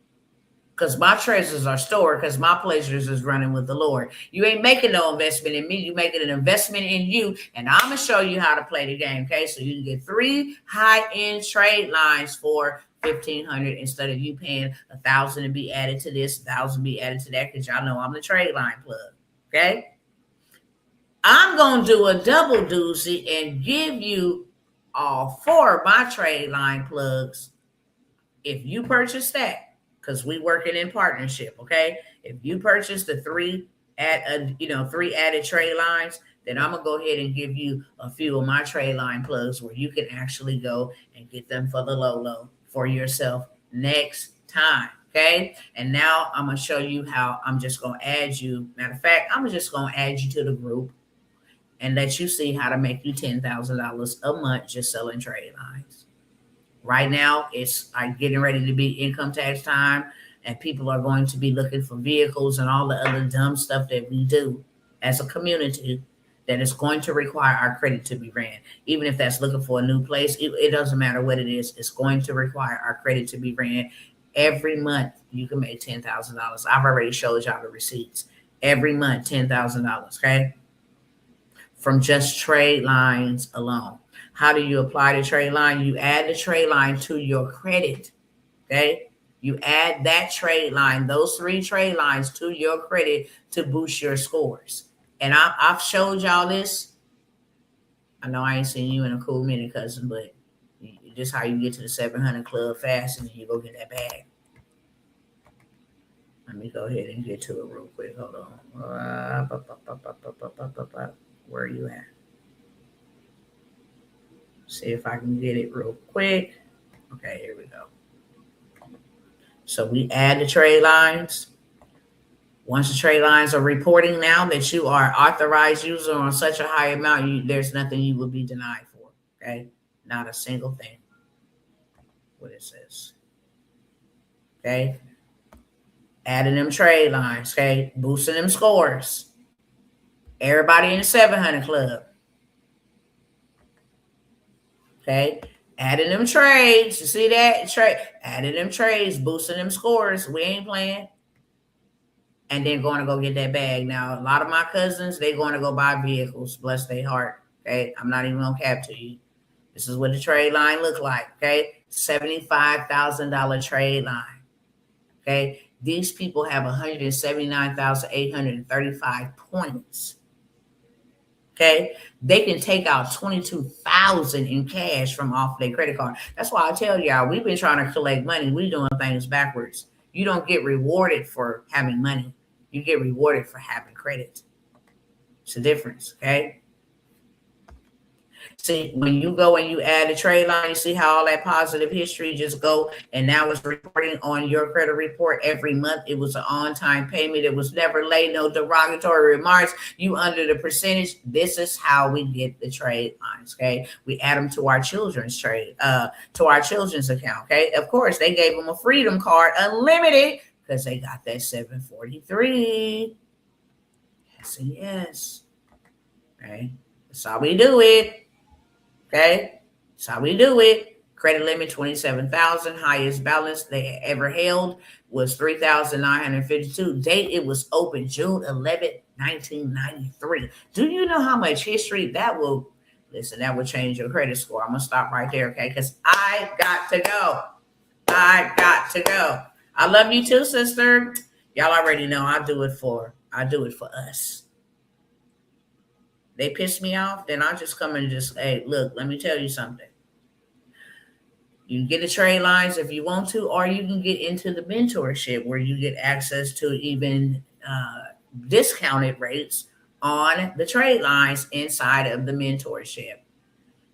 Because my treasures are stored, because my pleasures is running with the Lord. You ain't making no investment in me. You making an investment in you. And I'm going to show you how to play the game, okay? So you can get 3 high-end trade lines for $1,500 instead of you paying $1,000 to be added to this, $1,000 be added to that, because y'all know I'm the trade line plug, okay? I'm going to do a double doozy and give you all 4 of my trade line plugs if you purchase that. Because we working in partnership, okay? If you purchase the 3 added trade lines, then I'm gonna go ahead and give you a few of my trade line plugs where you can actually go and get them for the low for yourself next time, okay? And now I'm gonna show you how I'm just gonna add you. Matter of fact, I'm just gonna add you to the group and let you see how to make you $10,000 a month just selling trade lines. Right now, it's like getting ready to be income tax time, and people are going to be looking for vehicles and all the other dumb stuff that we do as a community that is going to require our credit to be ran. Even if that's looking for a new place, it doesn't matter what it is. It's going to require our credit to be ran. Every month, you can make $10,000. I've already showed y'all the receipts. Every month, $10,000, okay? From just trade lines alone. How do you apply the trade line? You add the trade line to your credit, okay? You add that trade line, those 3 trade lines to your credit to boost your scores. And I've showed y'all this. I know I ain't seen you in a cool minute, cousin, but this is how you get to the 700 club fast and then you go get that bag. Let me go ahead and get to it real quick. Hold on. Where are you at? See if I can get it real quick. Okay, here we go. So we add the trade lines. Once the trade lines are reporting now that you are authorized user on such a high amount, there's nothing you will be denied for, okay? Not a single thing. What it says. Okay? Adding them trade lines, okay? Boosting them scores. Everybody in the 700 club. Okay, Adding them trades. You see that? Adding them trades, boosting them scores. We ain't playing. And then going to go get that bag. Now, a lot of my cousins, they going to go buy vehicles. Bless their heart. Okay. I'm not even going to cap to you. This is what the trade line look like. Okay. $75,000 trade line. Okay. These people have 179,835 points. Okay, they can take out 22,000 in cash from off their credit card. That's why I tell y'all, we've been trying to collect money. We're doing things backwards. You don't get rewarded for having money. You get rewarded for having credit. It's a difference, okay? See, when you go and you add a trade line, you see how all that positive history just go, and now it's reporting on your credit report every month. It was an on-time payment. It was never late, no derogatory remarks. You under the percentage. This is how we get the trade lines, okay? We add them to our children's to our children's account, okay? Of course, they gave them a freedom card, unlimited, because they got that 743. Yes and yes. Okay? That's how we do it. Okay, that's how we do it. Credit limit 27,000. Highest balance they ever held was 3,952. Date it was open June 11th, 1993. Do you know how much history that will? Listen, that will change your credit score. I'm gonna stop right there, okay? Because I got to go. I love you too, sister. Y'all already know I do it for us. They piss me off, then I'll just come and just, hey, look, let me tell you something. You can get the trade lines if you want to, or you can get into the mentorship where you get access to even discounted rates on the trade lines inside of the mentorship.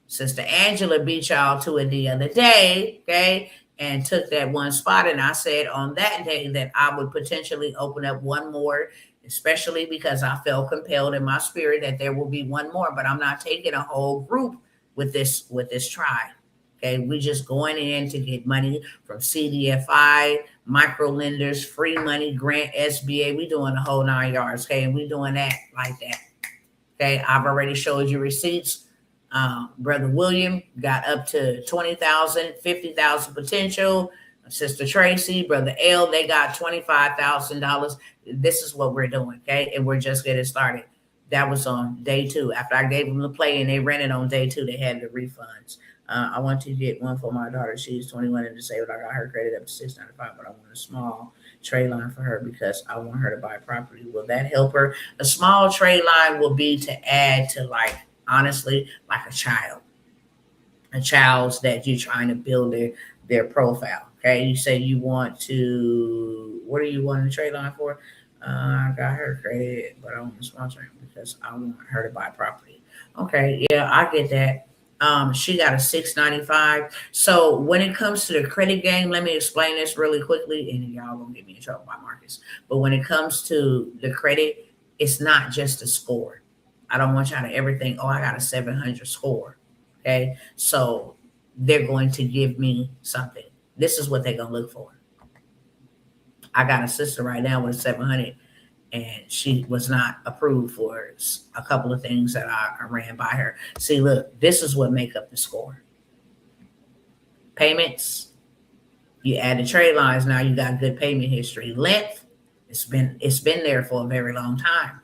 Sister Angela beat y'all to it the other day, okay, and took that one spot. And I said on that day that I would potentially open up one more, especially because I felt compelled in my spirit that there will be one more, but I'm not taking a whole group with this tribe. Okay, we just going in to get money from CDFI, micro lenders, free money, grant, SBA. We doing the whole 9 yards. Okay, and we doing that like that. Okay, I've already showed you receipts. Brother William got up to 20,000, 50,000 potential. Sister Tracy, Brother L, they got $25,000. This is what we're doing, okay? And we're just getting started. That was on day 2. After I gave them the play and they rented on day 2, they had the refunds. I want to get one for my daughter. She's 21 and disabled. I got her credit up to $695, but I want a small trade line for her because I want her to buy property. Will that help her? A small trade line will be to add to, like, honestly, like a child's that you're trying to build their profile. Okay, you say you want to, what do you want to trade line for? I got her credit, but I want to sponsor him because I want her to buy property. Okay, yeah, I get that. She got a 695. So when it comes to the credit game, let me explain this really quickly, and y'all gonna get me in trouble by Marcus. But when it comes to the credit, it's not just a score. I don't want y'all to ever think, oh, I got a 700 score. Okay, so they're going to give me something. This is what they're going to look for. I got a sister right now with a 700, and she was not approved for a couple of things that I ran by her. See, look, this is what make up the score. Payments, you add the trade lines, now you got good payment history. Length, it's been there for a very long time.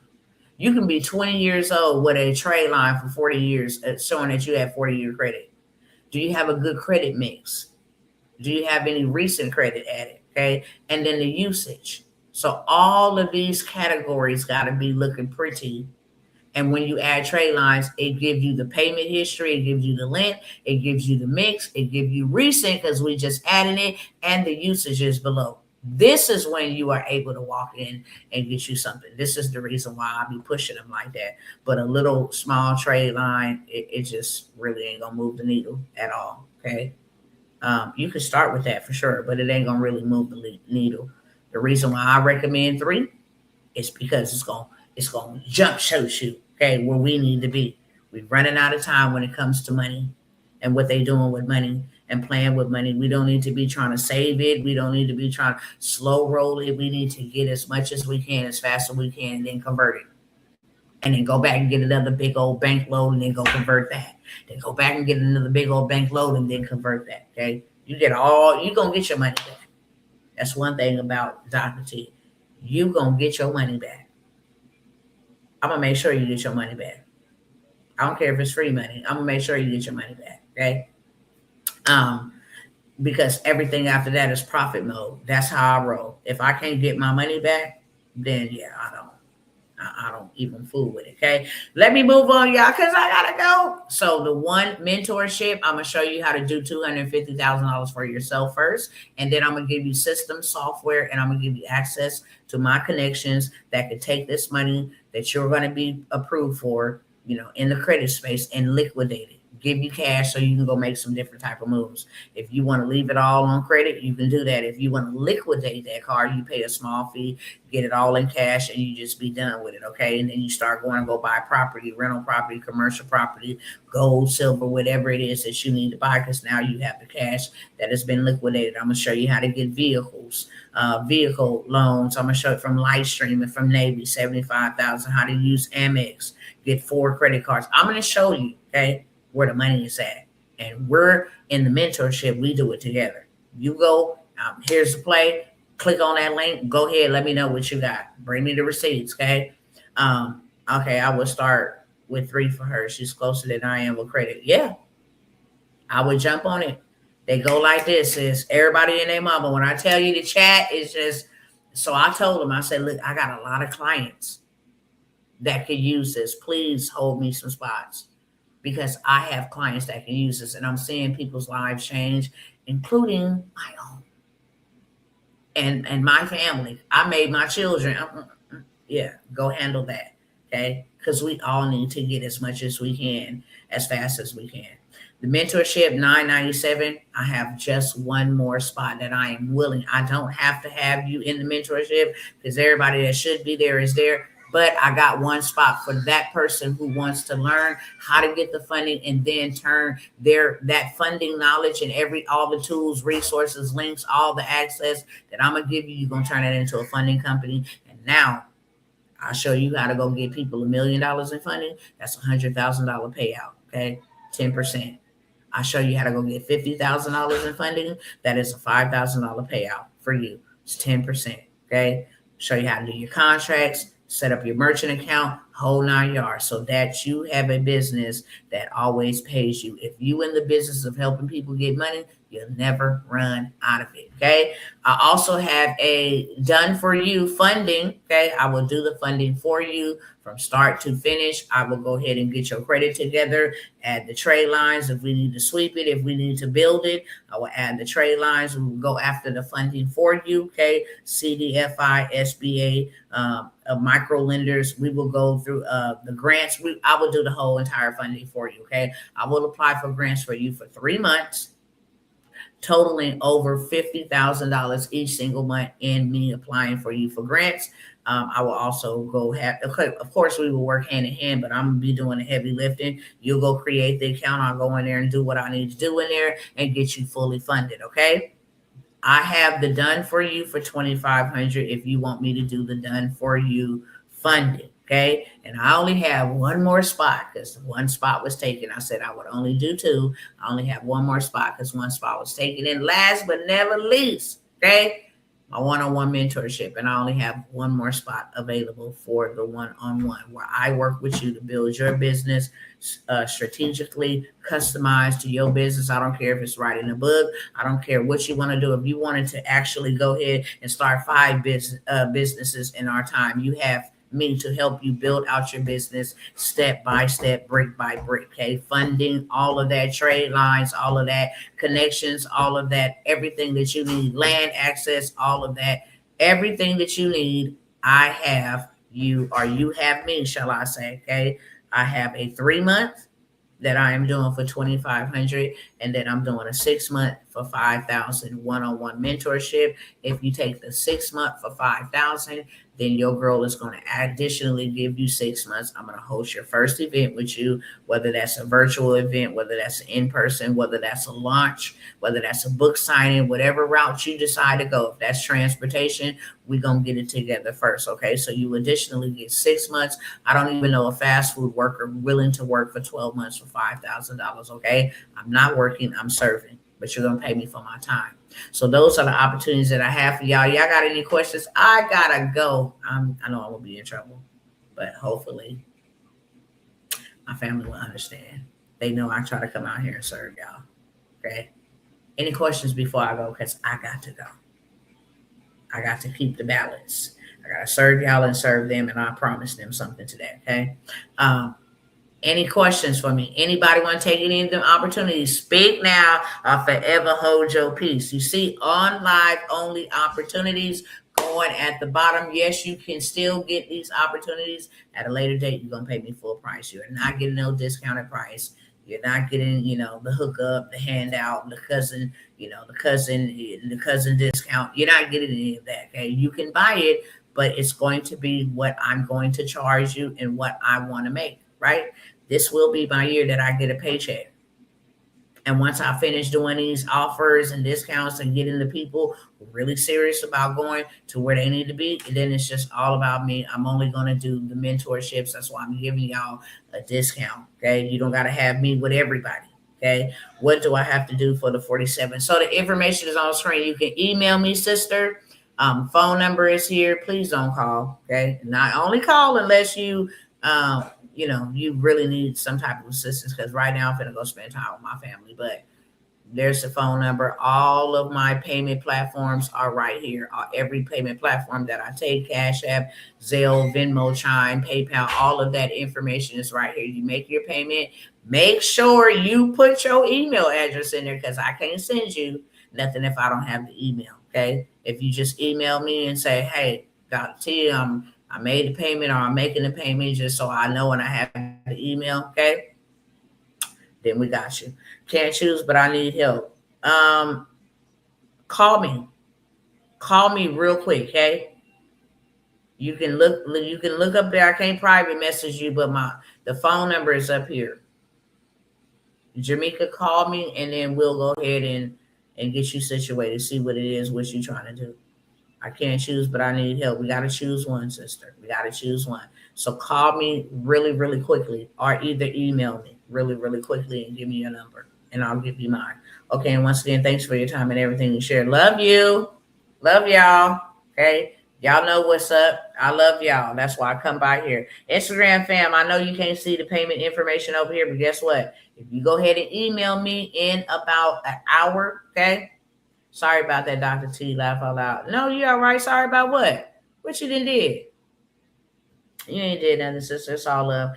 You can be 20 years old with a trade line for 40 years, showing that you have 40-year credit. Do you have a good credit mix? Do you have any recent credit added? Okay. And then the usage. So all of these categories got to be looking pretty. And when you add trade lines, it gives you the payment history. It gives you the length. It gives you the mix. It gives you recent because we just added it, and the usage is below. This is when you are able to walk in and get you something. This is the reason why I be pushing them like that. But a little small trade line, it just really ain't going to move the needle at all. Okay. You can start with that for sure, but it ain't gonna really move the needle. The reason why I recommend 3 is because it's gonna jump shoot, okay, where we need to be. We're running out of time when it comes to money and what they doing with money and playing with money. We don't need to be trying to save it. We don't need to be trying to slow roll it. We need to get as much as we can, as fast as we can, and then convert it. and then go back and get another big old bank load and then go convert that. Then go back and get another big old bank load and then convert that. Okay. You're going to get your money back. That's one thing about Dr. T. You're going to get your money back. I'm going to make sure you get your money back. I don't care if it's free money. I'm going to make sure you get your money back. Okay. Because everything after that is profit mode. That's how I roll. If I can't get my money back, then yeah, I don't even fool with it. Okay. Let me move on, y'all, because I gotta go. So the one mentorship, I'm gonna show you how to do $250,000 for yourself first. And then I'm gonna give you system software, and I'm gonna give you access to my connections that could take this money that you're gonna be approved for, in the credit space and liquidate it. Give you cash so you can go make some different type of moves. If you want to leave it all on credit, you can do that. If you want to liquidate that car, you pay a small fee, get it all in cash, and you just be done with it, okay? And then you start going and go buy property, rental property, commercial property, gold, silver, whatever it is that you need to buy, because now you have the cash that has been liquidated. I'm going to show you how to get vehicles, vehicle loans. I'm going to show it from Lightstream and from Navy, $75,000, how to use Amex, get 4 credit cards. I'm going to show you, okay, where the money is at. And we're in the mentorship. We do it together. You go, here's the play. Click on that link. Go ahead. Let me know what you got. Bring me the receipts, okay? Okay, I will start with 3 for her. She's closer than I am with credit. Yeah, I would jump on it. They go like this, is everybody and their mama. When I tell you the chat is just, so I told them, I said, look, I got a lot of clients that could use this. Please hold me some spots, because I have clients that can use this, and I'm seeing people's lives change, including my own and my family. I made my children, go handle that, okay? Because we all need to get as much as we can, as fast as we can. The mentorship, $997. I have just one more spot that I am willing. I don't have to have you in the mentorship, because everybody that should be there is there. But I got one spot for that person who wants to learn how to get the funding and then turn that funding knowledge and all the tools, resources, links, all the access that I'm gonna give you. You're gonna turn it into a funding company. And now I'll show you how to go get people $1 million in funding. That's $100,000 payout. Okay, 10%. I'll show you how to go get $50,000 in funding. That is a $5,000 payout for you. It's 10%. Okay, show you how to do your contracts, set up your merchant account, whole 9 yards, so that you have a business that always pays you. If you in the business of helping people get money, you'll never run out of it, okay? I also have a done for you funding, okay? I will do the funding for you from start to finish. I will go ahead and get your credit together, add the trade lines if we need to sweep it, if we need to build it. I will add the trade lines. We will go after the funding for you, okay? CDFI, SBA, micro lenders. We will go through the grants. I will do the whole entire funding for you, okay? I will apply for grants for you for 3 months, totaling over $50,000 each single month in me applying for you for grants. I will also of course, we will work hand in hand, but I'm going to be doing the heavy lifting. You'll go create the account. I'll go in there and do what I need to do in there and get you fully funded, okay? I have the done for you for $2,500 if you want me to do the done for you funding, okay? And I only have one more spot because one spot was taken. I said I would only do 2. I only have one more spot because one spot was taken. And last but never least, okay, my one-on-one mentorship. And I only have one more spot available for the one-on-one, where I work with you to build your business strategically customized to your business. I don't care if it's writing a book. I don't care what you want to do. If you wanted to actually go ahead and start 5 businesses in our time, you have me to help you build out your business step by step, brick by brick, okay? Funding, all of that, trade lines, all of that, connections, all of that, everything that you need, land access, all of that, everything that you need, I have you, or you have me, shall I say, okay? I have a 3 month that I am doing for $2,500, and then I'm doing a 6 month for $5,000 one-on-one mentorship. If you take the 6 month for $5,000, then your girl is going to additionally give you 6 months. I'm going to host your first event with you, whether that's a virtual event, whether that's in person, whether that's a launch, whether that's a book signing, whatever route you decide to go. If that's transportation, we're going to get it together first. Okay. So you additionally get 6 months. I don't even know a fast food worker willing to work for 12 months for $5,000. Okay. I'm not working, I'm serving, but you're going to pay me for my time. So those are the opportunities that I have for y'all. Y'all got any questions? I gotta go. I know I'm gonna be in trouble, but hopefully my family will understand. They know I try to come out here and serve y'all. Okay. Any questions before I go? Because I got to go. I got to keep the balance. I gotta serve y'all and serve them, and I promised them something today. Okay. Any questions for me? Anybody want to take any of them opportunities? Speak now or forever hold your peace. You see on live only opportunities going at the bottom. Yes, you can still get these opportunities at a later date. You're going to pay me full price. You're not getting no discounted price. You're not getting, the hookup, the handout, the cousin, the cousin discount. You're not getting any of that. Okay. You can buy it, but it's going to be what I'm going to charge you and what I want to make, right? This will be my year that I get a paycheck. And once I finish doing these offers and discounts and getting the people really serious about going to where they need to be, then it's just all about me. I'm only going to do the mentorships. That's why I'm giving y'all a discount. Okay. You don't got to have me with everybody. Okay. What do I have to do for the 47? So the information is on the screen. You can email me, sister. Phone number is here. Please don't call. Okay. Not only call unless you really need some type of assistance, because right now I'm going to go spend time with my family. But there's the phone number. All of my payment platforms are right here. Every payment platform that I take, Cash App, Zelle, Venmo, Chime, PayPal, all of that information is right here. You make your payment. Make sure you put your email address in there, because I can't send you nothing if I don't have the email. Okay. If you just email me and say, hey, Dr. T, I made the payment, or I'm making the payment, just so I know and I have the email. Okay. Then we got you. Can't choose, but I need help. Call me. Call me real quick. Okay. You can look up there. I can't private message you, but the phone number is up here. Jamaica, call me, and then we'll go ahead and get you situated. See what it is, what you're trying to do. I can't choose, but I need help. We got to choose one, sister. We got to choose one. So call me really, really quickly, or either email me really, really quickly and give me your number, and I'll give you mine. Okay. And once again, thanks for your time and everything you shared. Love you. Love y'all. Okay. Y'all know what's up. I love y'all. That's why I come by here. Instagram fam, I know you can't see the payment information over here, but guess what? If you go ahead and email me in about an hour, okay? Sorry about that, Dr. T. Laugh out loud. No, you all right. Sorry about what? What you did? You ain't did nothing, sister. It's all love.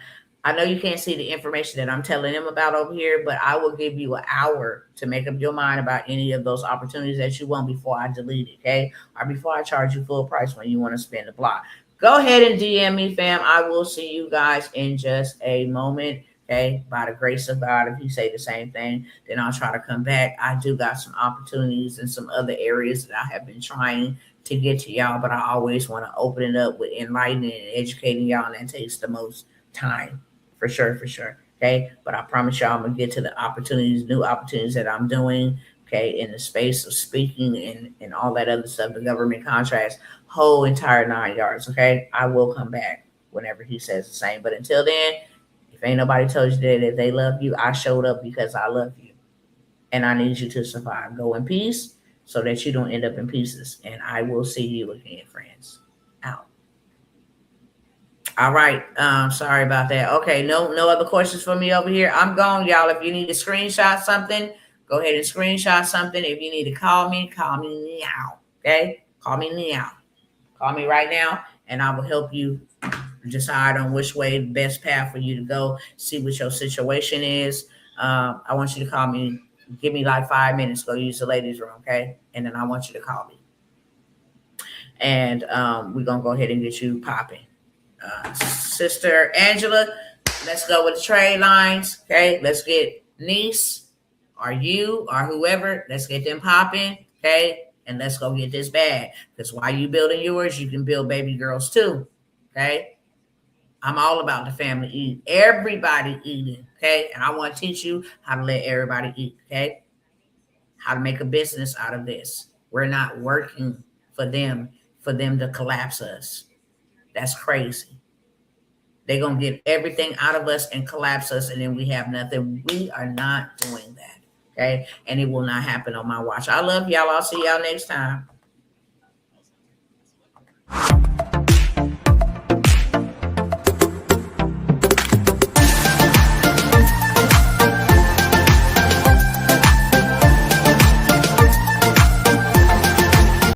I know you can't see the information that I'm telling them about over here, but I will give you an hour to make up your mind about any of those opportunities that you want before I delete it, okay? Or before I charge you full price when you want to spend the block. Go ahead and DM me, fam. I will see you guys in just a moment, okay? By the grace of God, if you say the same thing, then I'll try to come back. I do got some opportunities in some other areas that I have been trying to get to y'all, but I always want to open it up with enlightening and educating y'all, and that takes the most time. For sure. Okay. But I promise y'all I'm going to get to the opportunities, new opportunities that I'm doing. Okay. In the space of speaking and all that other stuff, the government contracts, whole entire 9 yards. Okay. I will come back whenever he says the same. But until then, if ain't nobody told you that they love you, I showed up because I love you. And I need you to survive. Go in peace so that you don't end up in pieces. And I will see you again, friends. Out. All right. Sorry about that. Okay. No other questions for me over here. I'm gone, y'all. If you need to screenshot something, go ahead and screenshot something. If you need to call me now. Okay. Call me now. Call me right now, and I will help you decide on which way the best path for you to go. See what your situation is. I want you to call me. Give me like 5 minutes. Go use the ladies' room. Okay. And then I want you to call me. And we're going to go ahead and get you popping. Sister Angela, let's go with the trade lines. Okay, let's get niece or you or whoever, let's get them popping, okay? And let's go get this bag. Because while you building yours, you can build baby girls too, okay? I'm all about the family eat. Everybody eating, okay? And I want to teach you how to let everybody eat, okay? How to make a business out of this. We're not working for them to collapse us. That's crazy. They're going to get everything out of us and collapse us, and then we have nothing. We are not doing that, okay? And it will not happen on my watch. I love y'all. I'll see y'all next time.